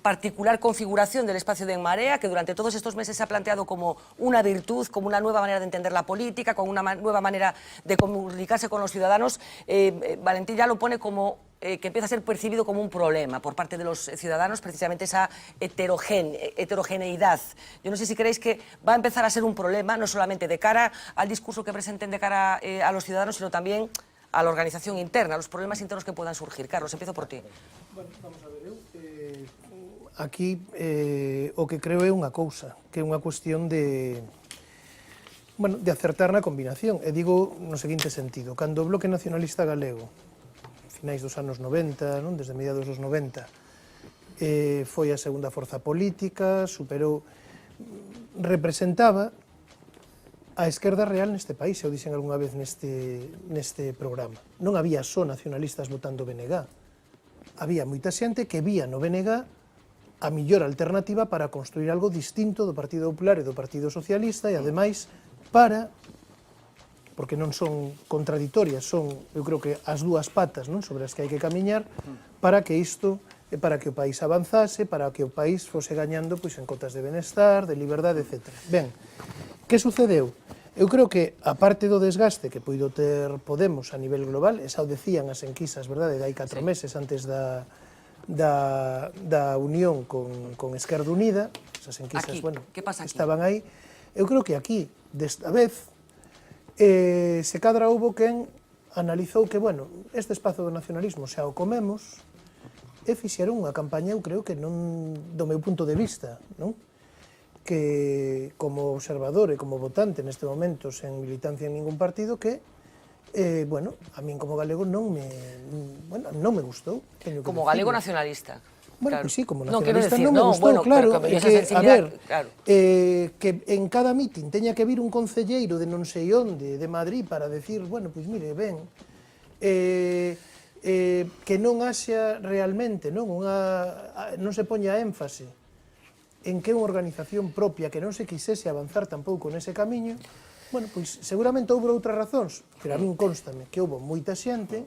particular configuración del espacio de En Marea, que durante todos estos meses se ha planteado como una virtud, como una nueva manera de entender la política, como una nueva manera de comunicarse con los ciudadanos. Valentín ya lo pone como que empieza a ser percibido como un problema por parte de los ciudadanos, precisamente esa heterogeneidad. Yo no sé si creéis que va a empezar a ser un problema, no solamente de cara al discurso que presenten de cara a los ciudadanos, sino también a la organización interna, a los problemas internos que puedan surgir. Carlos, empiezo por ti. Bueno, vamos a ver, aquí o que creo é unha cousa, que é unha cuestión de acertar na combinación. E digo no seguinte sentido, cando o Bloque Nacionalista Galego, finais dos anos 90, non? Desde mediados dos 90, foi a segunda forza política, superou, representaba a esquerda real neste país, eu dixen algunha vez neste programa. Non había só nacionalistas votando BNG, había moita xente que vía no BNG a mellor alternativa para construir algo distinto do Partido Popular e do Partido Socialista e, ademais, porque non son contradictorias, son, eu creo que as dúas patas sobre as que hai que camiñar para que isto, para que o país avanzase, para que o país fose gañando en cotas de benestar, de liberdade, etc. Ben, que sucedeu? Eu creo que, aparte do desgaste que puido ter Podemos a nivel global, esa o decían as enquisas, verdade, de hai 4 meses antes da unión con Esquerda Unida, esas enquisas, estaban aí. Eu creo que aquí, desta vez, se cadra houbo quen analizou que, este espazo do nacionalismo xa o comemos e fixeron unha campaña, eu creo que non, do meu punto de vista, non? Que como observador e como votante neste momento sen militancia en ningún partido que, a min como galego non me gustou. Como galego nacionalista. Bueno, pues sí, como nacionalista non me gustou, claro. A ver, que en cada mitin teña que vir un concelleiro de non sei onde, de Madrid, para decir, pues mire, ben, que non haxa realmente, non se poña énfase en que unha organización propia que non se quisese avanzar tampouco nese camiño, pois seguramente houve outras razóns, pero a min constame que houve moita xente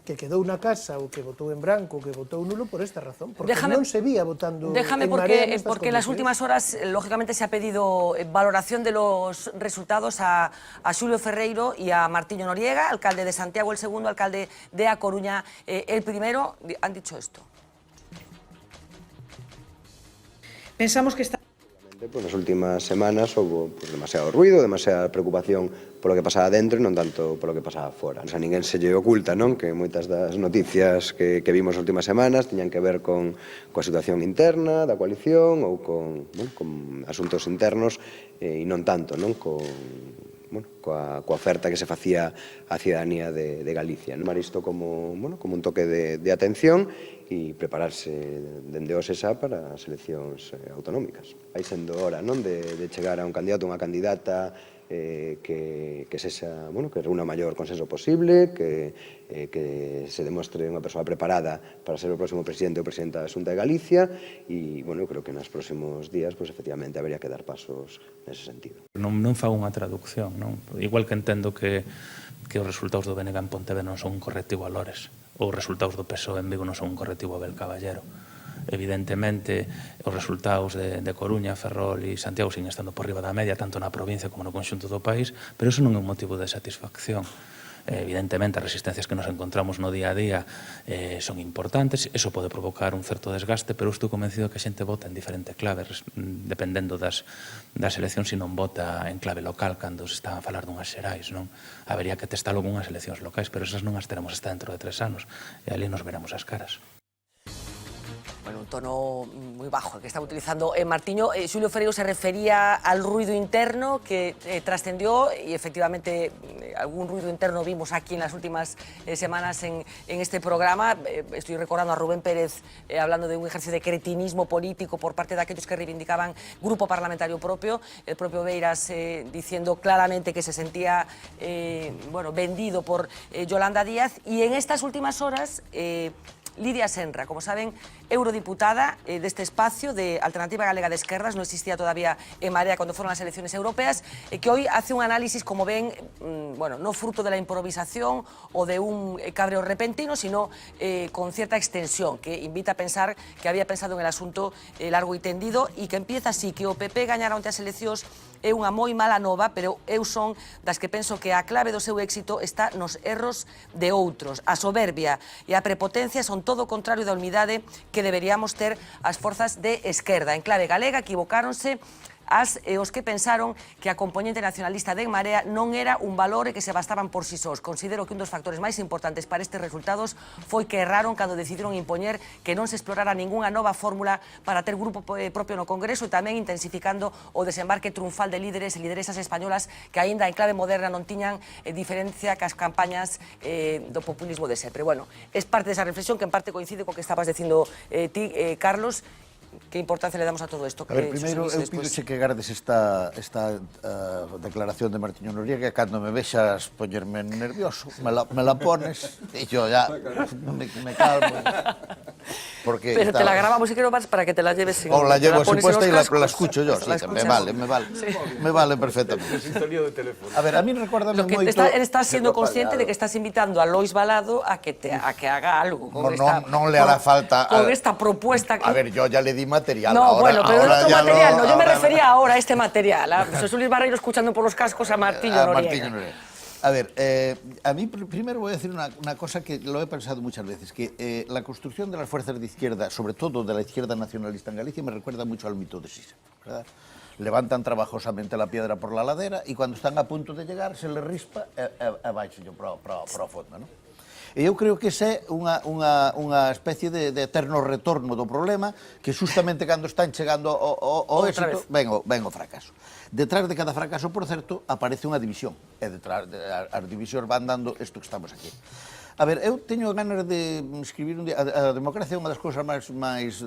que quedou na casa ou que votou en branco ou que votou nulo por esta razón, porque non se vía votando en Marea nestas condiciones. Porque en las últimas horas, lógicamente, se ha pedido valoración de los resultados a Xulio Ferreiro y a Martiño Noriega, alcalde de Santiago el segundo, alcalde de A Coruña el primero. Han dicho esto. Pensamos que está... Nas últimas semanas houve demasiado ruido, demasiada preocupación polo que pasaba dentro e non tanto polo que pasaba fora. A ninguén se lle oculta que moitas das noticias que vimos nas últimas semanas tiñan que ver coa situación interna da coalición ou con asuntos internos e non tanto coa oferta que se facía á cidadanía de Galicia. Tomar isto como un toque de atención e prepararse dende hoxe xa para as eleccións autonómicas. Vai sendo hora de chegar a un candidato ou unha candidata que reúna o maior consenso posible, que se demostre unha persoa preparada para ser o próximo presidente ou presidenta da Xunta de Galicia e, eu creo que nos próximos días, efectivamente, habería que dar pasos nese sentido. Non fago unha traducción, igual que entendo que os resultados do BNG en Pontevedra non son un correctivo a Lores, ou os resultados do PSOE en Vigo non son un correctivo a Abel Caballero. Evidentemente, os resultados de Coruña, Ferrol e Santiago siguen estando por riba da media, tanto na provincia como no conxunto do país, pero iso non é un motivo de satisfacción. Evidentemente, as resistencias que nos encontramos no día a día son importantes, eso pode provocar un certo desgaste, pero estou convencido que a xente vota en diferente clave, dependendo das eleccións, se non vota en clave local cando se está a falar dunhas xerais, non? Habería que testalo con unhas eleccións locais, pero esas non as teremos hasta dentro de 3 anos, e ali nos veremos as caras. Un tono muy bajo el que estaba utilizando Martiño. Xulio Ferreiro se refería al ruido interno que trascendió y efectivamente algún ruido interno vimos aquí en las últimas semanas en este programa. Estoy recordando a Rubén Pérez hablando de un ejercicio de cretinismo político por parte de aquellos que reivindicaban grupo parlamentario propio. El propio Beiras diciendo claramente que se sentía vendido por Yolanda Díaz. Y en estas últimas horas Lidia Senra, como saben, eurodiputada de este espacio de Alternativa Galega de Esquerdas, no existía todavía en Marea cuando fueron las elecciones europeas, que hoy hace un análisis, como ven, bueno, no fruto de la improvisación o de un cabreo repentino, sino con cierta extensión, que invita a pensar que había pensado en el asunto largo e tendido e que empieza así, que o PP gañara onte as eleccións é unha moi mala nova, pero eu son das que penso que a clave do seu éxito está nos erros de outros. A soberbia e a prepotencia son todo o contrario da humildade que deberíamos ter as forzas de esquerda. En clave galega, equivocáronse os que pensaron que a componente nacionalista de En Marea non era un valor e que se bastaban por si sós. Considero que un dos factores máis importantes para estes resultados foi que erraron cando decidiron impoñer que non se explorara ningunha nova fórmula para ter grupo propio no Congreso e tamén intensificando o desembarque triunfal de líderes e lideresas españolas que aínda en clave moderna non tiñan diferencia cas campañas do populismo de sempre. Bueno, es parte desa reflexión que en parte coincide co que estabas dicindo ti, Carlos. Que importancia le damos a todo isto? A ver, primeiro, eu pídoche que gardes esta declaración de Martiño Noriega, cando me vexas poñerme nervioso, me la pones, e yo ya me calmo. Porque pero te la grabamos si quiero para que te la lleves sin... O la llevo así puesta y la escucho yo, sí, me vale. Me vale perfectamente. A ver, a mí recuérdame moito... Estás siendo consciente de que estás invitando a Lois Balado a que haga algo con esta... Non le hará falta... Con esta propuesta... A ver, yo ya le di material. No, bueno, pero otro material, no, yo me refería ahora a este material, a José Luis Barreiro escuchando por los cascos a Martiño Noriega. A ver, a mí primero voy a decir una cosa que lo he pensado muchas veces, que la construcción de las fuerzas de izquierda, sobre todo de la izquierda nacionalista en Galicia, me recuerda mucho al mito de Sísifo, ¿verdad? Levantan trabajosamente la piedra por la ladera y cuando están a punto de llegar se les rispa e baixo para o fondo, ¿no? E eu creo que esa é unha especie de eterno retorno do problema que justamente cando están chegando ao éxito ven o fracaso. Detrás de cada fracaso, por certo, aparece unha división e detrás as divisións van dando isto que estamos aquí. A ver, eu teño ganas de escribir un día... A democracia é unha das cousas máis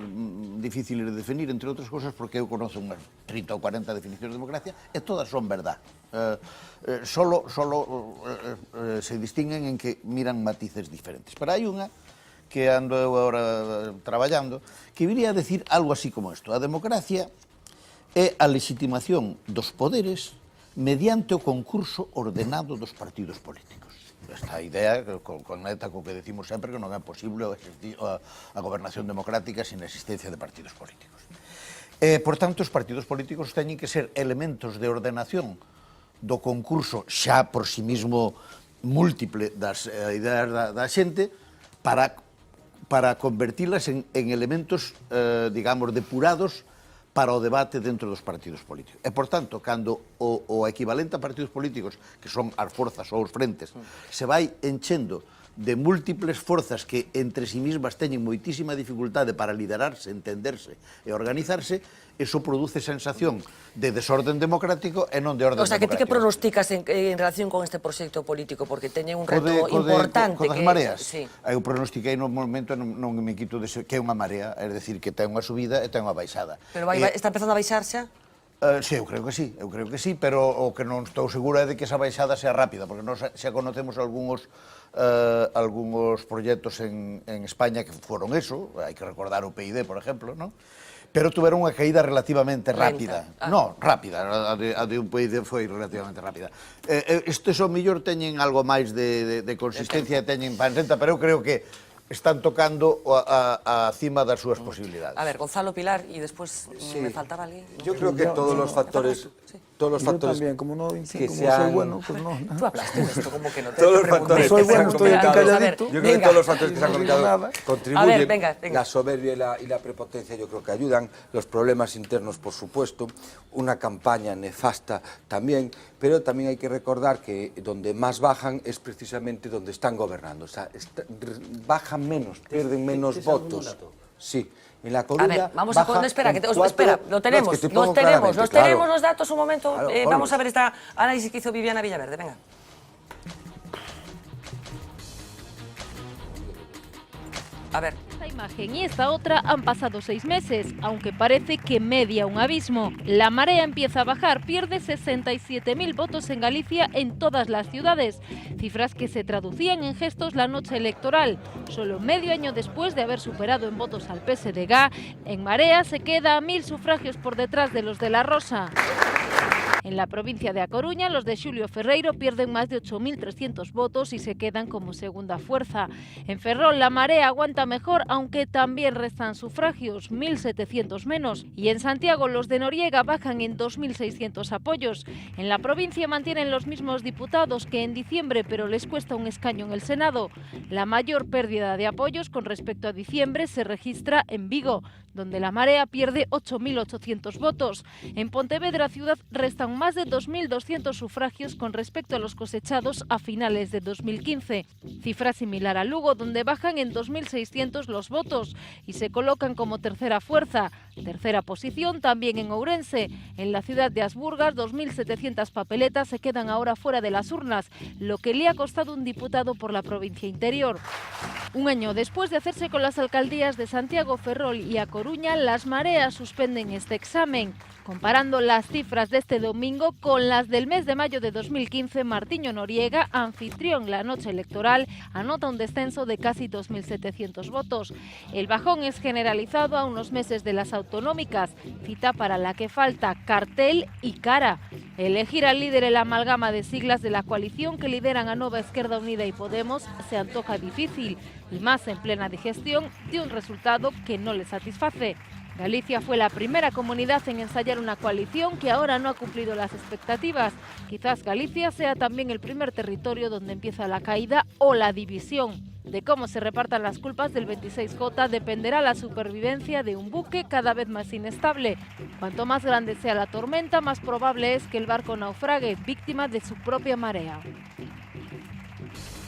difíciles de definir, entre outras cousas, porque eu conozo unhas 30 ou 40 definicións de democracia e todas son verdad. Solo se distinguen en que miran matices diferentes. Pero hai unha que ando eu agora traballando que viría a decir algo así como isto. A democracia é a legitimación dos poderes mediante o concurso ordenado dos partidos políticos. Esta idea conecta co que decimos sempre que non é posible a gobernación democrática sin a existencia de partidos políticos. Por tanto, os partidos políticos teñen que ser elementos de ordenación do concurso xa por si mismo múltiple das ideas da xente para convertilas en elementos, digamos, depurados para o debate dentro dos partidos políticos. E, por tanto, cando o equivalente a partidos políticos, que son as forzas ou os frentes, se vai enchendo de múltiples forzas que entre sí mismas teñen moitísima dificultade para liderarse, entenderse e organizarse, eso produce sensación de desorden democrático e non de orden democrático. O sea, que ti que pronosticas en relación con este proxecto político? Porque teñen un reto importante. Co das mareas? Eu pronostiquei no momento, non me quito que é unha marea, é dicir, que ten unha subida e ten unha baixada. Pero está empezando a baixar xa? Sí, eu creo que sí, pero o que non estou seguro é de que esa baixada sea rápida, porque nós xa conocemos algúns proxectos en España que foron eso, hai que recordar o PID, por exemplo, non? Pero tuveron unha caída relativamente rápida. Non, rápida, a de un PID foi relativamente rápida. Estes ao mellor teñen algo máis de consistencia, teñen pancenta, pero eu creo que están tocando a cima das súas posibilidades. A ver, Gonzalo, Pilar, y después me faltaba alguien. Yo creo que todos los factores... Todos los factores también, como soy bueno, pues no. Tú hablaste de esto, como que no te todos los factores soy bueno, estoy aquí calladito. Yo creo que todos los factores que se han comentado contribuyen. A ver, venga. La soberbia y la prepotencia yo creo que ayudan, los problemas internos, por supuesto, una campaña nefasta también, pero también hay que recordar que donde más bajan es precisamente donde están gobernando. O sea, bajan menos, pierden menos votos. Sí. En La Coruña, a ver, vamos a poner, espera, lo tenemos, los datos, un momento, claro, vamos a ver esta análisis que hizo Viviana Villaverde, venga. A ver. Esta imagen y esta otra han pasado 6 meses, aunque parece que media un abismo. La marea empieza a bajar, pierde 67.000 votos en Galicia en todas las ciudades, cifras que se traducían en gestos la noche electoral. Solo medio año después de haber superado en votos al PSDG, En Marea se queda a 1.000 sufragios por detrás de los de La Rosa. En la provincia de A Coruña, los de Xulio Ferreiro pierden más de 8.300 votos y se quedan como segunda fuerza. En Ferrol, la Marea aguanta mejor, aunque también restan sufragios, 1.700 menos. Y en Santiago, los de Noriega bajan en 2.600 apoyos. En la provincia mantienen los mismos diputados que en diciembre, pero les cuesta un escaño en el Senado. La mayor pérdida de apoyos con respecto a diciembre se registra en Vigo, donde la Marea pierde 8.800 votos. En Pontevedra ciudad restan más de 2.200 sufragios con respecto a los cosechados a finales de 2015. Cifra similar a Lugo, donde bajan en 2.600 los votos y se colocan como tercera fuerza. Tercera posición también en Ourense. En la ciudad de Asburgas, 2.700 papeletas se quedan ahora fuera de las urnas, lo que le ha costado un diputado por la provincia interior. Un año después de hacerse con las alcaldías de Santiago, Ferrol y A Coruña, las Mareas suspenden este examen. Comparando las cifras de este domingo con las del mes de mayo de 2015, Martiño Noriega, anfitrión la noche electoral, anota un descenso de casi 2.700 votos. El bajón es generalizado a unos meses de las autonómicas, cita para la que falta cartel y cara. Elegir al líder en la amalgama de siglas de la coalición que lideran a Nova Esquerda Unida y Podemos se antoja difícil, y más en plena digestión de un resultado que no le satisface. Galicia fue la primera comunidad en ensayar una coalición que ahora no ha cumplido las expectativas. Quizás Galicia sea también el primer territorio donde empieza la caída o la división. De cómo se repartan las culpas del 26J dependerá la supervivencia de un buque cada vez más inestable. Cuanto más grande sea la tormenta, más probable es que el barco naufrague, víctima de su propia marea.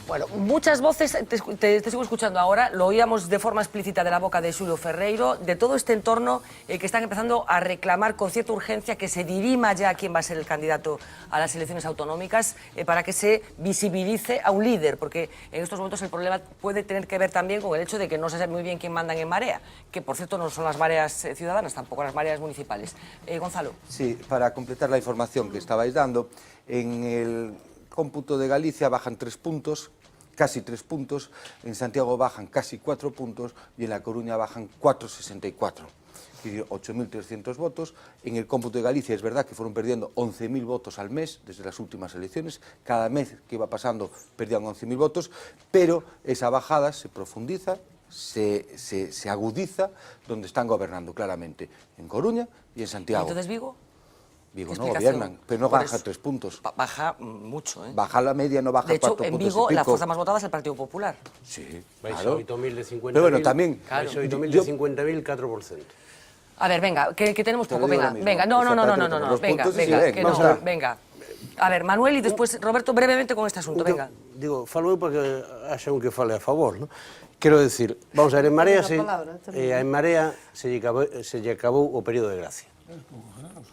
Bueno, muchas voces, te sigo escuchando ahora, lo oíamos de forma explícita de la boca de Xulio Ferreiro, de todo este entorno que están empezando a reclamar con cierta urgencia que se dirima ya quién va a ser el candidato a las elecciones autonómicas para que se visibilice a un líder, porque en estos momentos el problema puede tener que ver también con el hecho de que no se sabe muy bien quién mandan en Marea, que por cierto no son las mareas ciudadanas, tampoco las mareas municipales. Gonzalo. Sí, para completar la información que estabais dando, en el cómputo de Galicia bajan 3 puntos, casi 3 puntos, en Santiago bajan casi 4 puntos y en La Coruña bajan 4,64. Es decir, 8.300 votos. En el cómputo de Galicia es verdad que fueron perdiendo 11.000 votos al mes desde las últimas elecciones. Cada mes que iba pasando perdían 11.000 votos, pero esa bajada se profundiza, se agudiza donde están gobernando claramente, en Coruña y en Santiago. ¿Y entonces Vigo? Vigo no gobiernan, pero no baja 3 puntos. Baja mucho, ¿eh? Baja la media, no baja 4 puntos. De hecho, en Vigo la fuerza más votada es el Partido Popular. Sí, claro. 8.000 de 50.000. Pero bueno, también... Claro. 8.000 de 50.000, 4%. A ver, venga, que tenemos poco, venga. No, venga. A ver, Manuel y después Roberto, brevemente con este asunto, venga. Digo, falo eu porque haxa un que fale a favor, ¿no? Quero decir, vamos a ver, en Marea se lle acabou o período de gracia.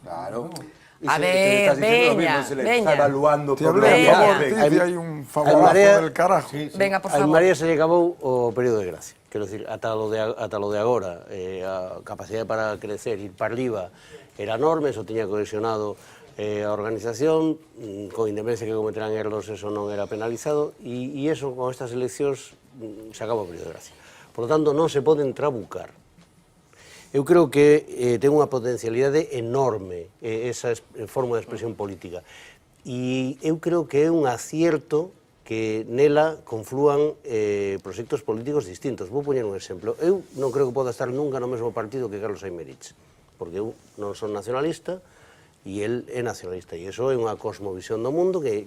Claro. A ver, veña. Está evaluando por hay un favorazo del carajo. Venga, por favor. En Marea se lle acabou o período de gracia. Quero decir, ata lo de agora, a capacidade para crecer, ir para arriba, era enorme, eso tiña cohesionado a organización, con independencia que cometerán erros, eso non era penalizado, e eso, con estas eleccións, se acaba o período de gracia. Por lo tanto, non se poden trabucar. Eu creo que ten unha potencialidade enorme esa forma de expresión política. E eu creo que é un acierto que nela conflúan proxectos políticos distintos. Vou poñer un exemplo. Eu non creo que poda estar nunca no mesmo partido que Carlos Aymerich, porque eu non son nacionalista e el é nacionalista. E iso é unha cosmovisión do mundo que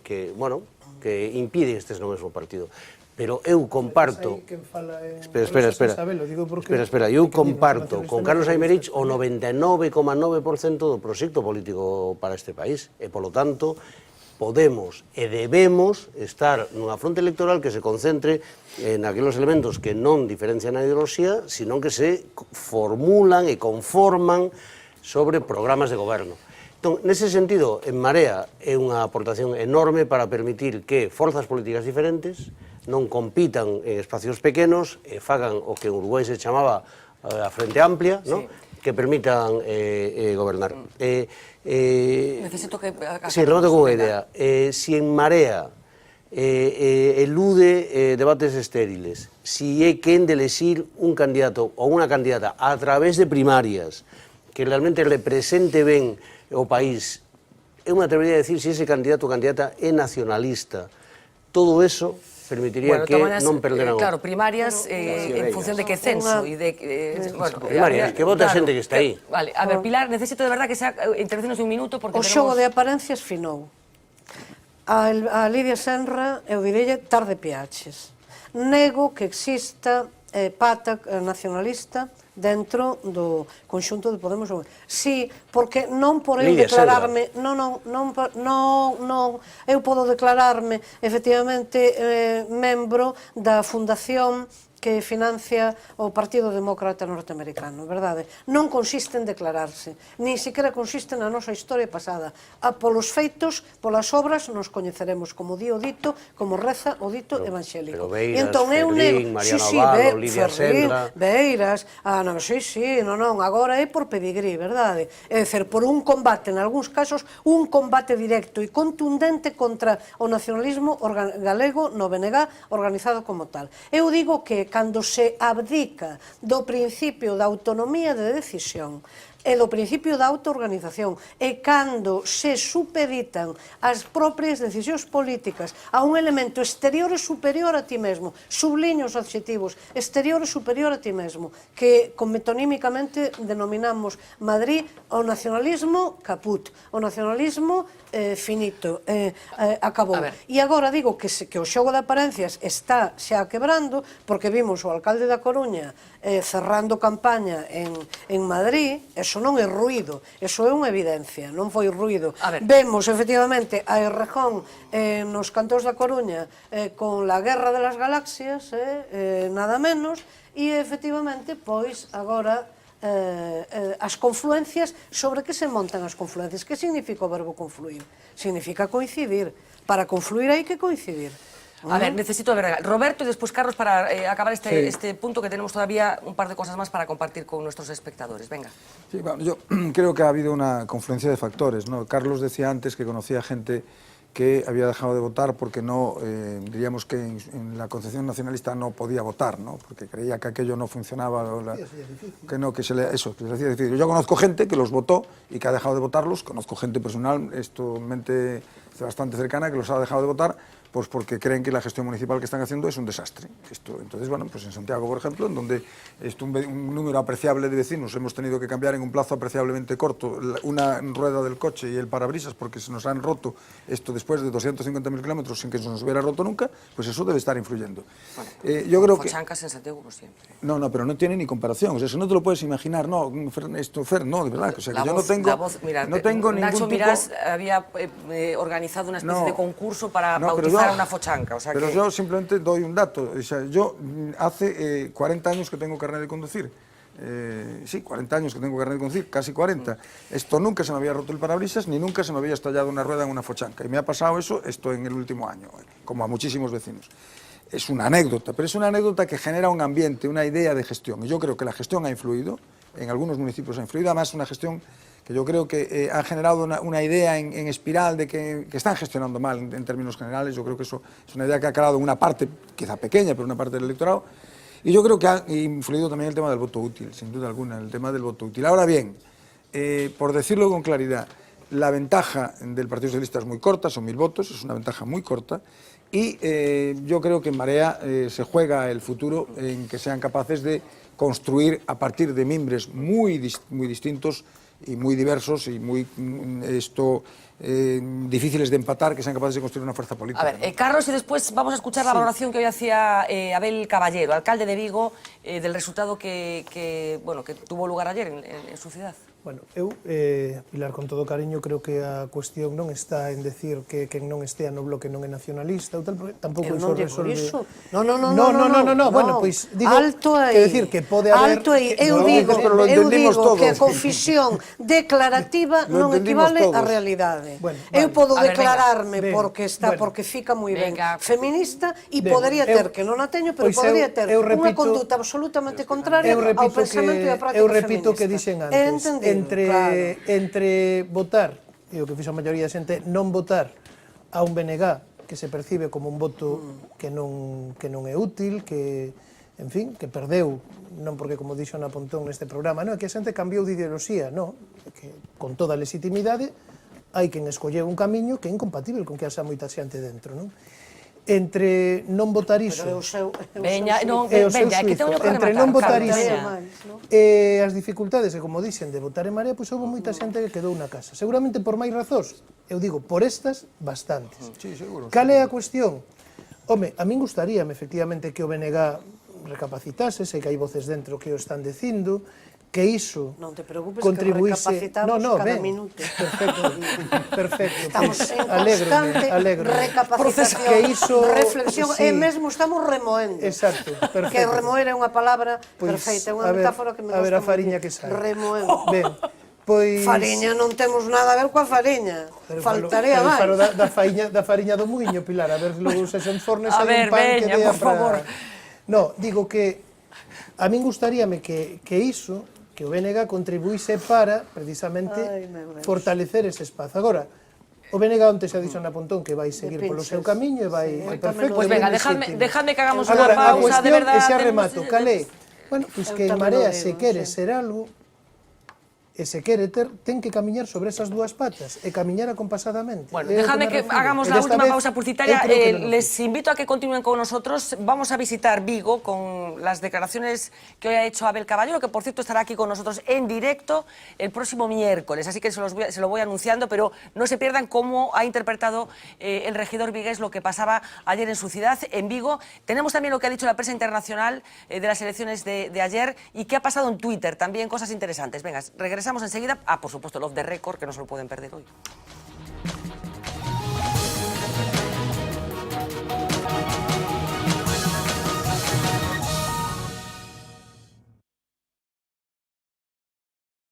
impide que estés no mesmo partido. Pero eu comparto... Espera, eu comparto con Carlos Aymerich o 99,9% do proxecto político para este país. E, polo tanto, podemos e debemos estar nunha fronte electoral que se concentre en aqueles elementos que non diferencian a ideoloxía, sino que se formulan e conforman sobre programas de goberno. Entón, nese sentido, En Marea é unha aportación enorme para permitir que forzas políticas diferentes non compitan en espacios pequenos e fagan o que en Uruguai se chamaba a Frente Amplia, que permitan gobernar. Necesito que... Sí, remato con unha idea. Si en Marea elude debates estériles, si é quen de elexir un candidato ou unha candidata a través de primarias que realmente represente ben o país, eu me atrevería a decir se ese candidato ou candidata é nacionalista, todo eso permitiría que non perderan... Claro, primarias en función de que censo e de... Primarias, que vota a xente que está aí. Vale, a ver, Pilar, necesito de verdad que sea intervenciones de un minuto porque o xogo de aparencias finou. A Lidia Senra, eu direlle, tarde piaches. Nego que exista pata nacionalista dentro do conxunto de Podemos. Sí, porque non por eu declararme... Non, eu podo declararme, efectivamente, membro da fundación que financia o Partido Demócrata Norteamericano, verdade? Non consiste en declararse, nin siquiera consiste na nosa historia pasada. Polos feitos, polas obras, nos coñeceremos como di o dito, como reza o dito evangélico. Pero Beiras, Ferrín, Mariano Abalo, Lidia Senra... Beiras, non, agora é por pedigrí, verdade? É dicir, por un combate, en algúns casos, un combate directo e contundente contra o nacionalismo galego no BNG organizado como tal. Eu digo que cando se abdica do principio da autonomía de decisión e do principio da autoorganización e cando se supeditan as propias decisións políticas a un elemento exterior e superior a ti mesmo, subliño os adxetivos, exterior e superior a ti mesmo, que metonímicamente denominamos Madrid o nacionalismo caput, o nacionalismo finito, acabou. E agora digo que o xogo de aparencias está xa quebrando, porque vimos o alcalde da Coruña cerrando campaña en Madrid, eso non é ruído, eso é unha evidencia, non foi ruído. Vemos, efectivamente, a Errejón nos cantós da Coruña con la guerra de las galaxias, nada menos, e, efectivamente, pois, agora as confluencias, sobre que se montan as confluencias? Que significa o verbo confluir? Significa coincidir. Para confluir hai que coincidir. A ver, necesito ver, Roberto y después Carlos para acabar este punto, que tenemos todavía un par de cosas más para compartir con nuestros espectadores. Venga. Sí, bueno, yo creo que ha habido una confluencia de factores, ¿no? Carlos decía antes que conocía gente que había dejado de votar porque no, diríamos que en la concepción nacionalista no podía votar, ¿no? Porque creía que aquello no funcionaba, que no, que se le, eso, que se le hacía difícil. Yo conozco gente que los votó y que ha dejado de votarlos, conozco gente personal, mente bastante cercana, que los ha dejado de votar, pues porque creen que la gestión municipal que están haciendo es un desastre. Entonces, bueno, pues en Santiago, por ejemplo, en donde un número apreciable de vecinos hemos tenido que cambiar en un plazo apreciablemente corto una rueda del coche y el parabrisas porque se nos han roto esto después de 250.000 kilómetros sin que se nos hubiera roto nunca, pues eso debe estar influyendo. Bueno, yo creo que... Fochancas en Santiago como siempre. No, pero no tiene ni comparación, o sea, eso no te lo puedes imaginar, no, Fer, no, de verdad, o sea, que yo no tengo ningún Nacho Mirás había organizado una especie de concurso para bautizar a una fochanca, o sea pero yo simplemente doy un dato, o sea, yo hace 40 años que tengo carnet de conducir, sí, 40 años que tengo carnet de conducir, casi 40, esto nunca se me había roto el parabrisas, ni nunca se me había estallado una rueda en una fochanca, y me ha pasado eso en el último año, como a muchísimos vecinos. Es una anécdota, pero es una anécdota que genera un ambiente, una idea de gestión, y yo creo que la gestión ha influido, en algunos municipios ha influido, además una gestión que yo creo que ha generado una idea en espiral de que están gestionando mal en términos generales. Yo creo que eso es una idea que ha calado en una parte, quizá pequeña, pero una parte del electorado. Y yo creo que ha influido también el tema del voto útil, sin duda alguna, el tema del voto útil. Ahora bien, por decirlo con claridad, la ventaja del Partido Socialista es muy corta, son 1000 votos, es una ventaja muy corta. Y yo creo que en Marea se juega el futuro en que sean capaces de construir a partir de mimbres muy distintos y muy diversos y muy difíciles de empatar, que sean capaces de construir una fuerza política. A ver, Carlos, y después vamos a escuchar la valoración que hoy hacía Abel Caballero, alcalde de Vigo, del resultado que tuvo lugar ayer en su ciudad. Bueno, eu, Pilar, con todo cariño, creo que a cuestión non está en decir que quen non estea no bloque non é nacionalista ou tal, porque tampouco iso resolve... No, bueno, pois digo, alto aí, que decir que pode haber... Alto aí, eu digo que a confesión declarativa non equivale á realidade. Eu podo declararme porque fica moi ben feminista e podería ter, que non a teño, pero podería ter unha conduta absolutamente contraria ao pensamento e á práctica feminista. Eu repito o que dixen antes, entre votar, e o que fixo a maioría da xente, non votar a un BNG que se percibe como un voto que non é útil, que, en fin, que perdeu, non porque, como dixo Ana Pontón neste programa, non, é que a xente cambiou de ideoloxía, non, que con toda a legitimidade hai quen escolleu un camiño que é incompatible con que haxa moita xente dentro, non? Entre non votar iso entre non votar iso e as dificultades que, como dixen, de votar en Marea, pois houve moita xente que quedou na casa, seguramente por máis razóns, eu digo, por estas, bastantes. Cal é a cuestión? Home, a min gustaríame, efectivamente, que o BNG recapacitase, sei que hai voces dentro que o están dicindo, que iso non te preocupes, contribuíse... que recapacitamos cada minuto. Perfecto. Estamos en constante recapacitación, reflexión, e mesmo estamos remoendo. Exacto, perfecto. Que remoer é unha palabra perfeita, é unha metáfora que me gusta. A ver a fariña que sai. Remoendo. Ben, pois... Fariña non temos nada a ver coa fariña. Faltaría máis. Falo da fariña do muiño, Pilar, a ver logo se enfornes hai un pan que dea por favor. No, digo que a min gustaríame que iso, que o BNG contribuíse para, precisamente, fortalecer ese espazo. Agora, o BNG onte xa dixo Ana Pontón que vai seguir polo seu camiño e vai perfecto. Pois venga, dejadme que hagamos unha pausa, de verdade. Agora, a cuestión, e xa remato, calé, bueno, pois que en Marea se quere ser algo, e se quere ter, ten que camiñar sobre esas dúas patas e camiñar acompasadamente. Bueno, dejadme que hagamos la última pausa publicitaria. Les invito a que continúen con nosotros. Vamos a visitar Vigo con las declaraciones que hoy ha hecho Abel Caballero, que por cierto estará aquí con nosotros en directo el próximo miércoles, así que se lo voy anunciando, pero no se pierdan cómo ha interpretado el regidor vigués lo que pasaba ayer en su ciudad, en Vigo. Tenemos también lo que ha dicho la prensa internacional de las elecciones de ayer y qué ha pasado en Twitter, también cosas interesantes. Venga, regresamos enseguida. Por supuesto, el Off the Record, que no se lo pueden perder hoy.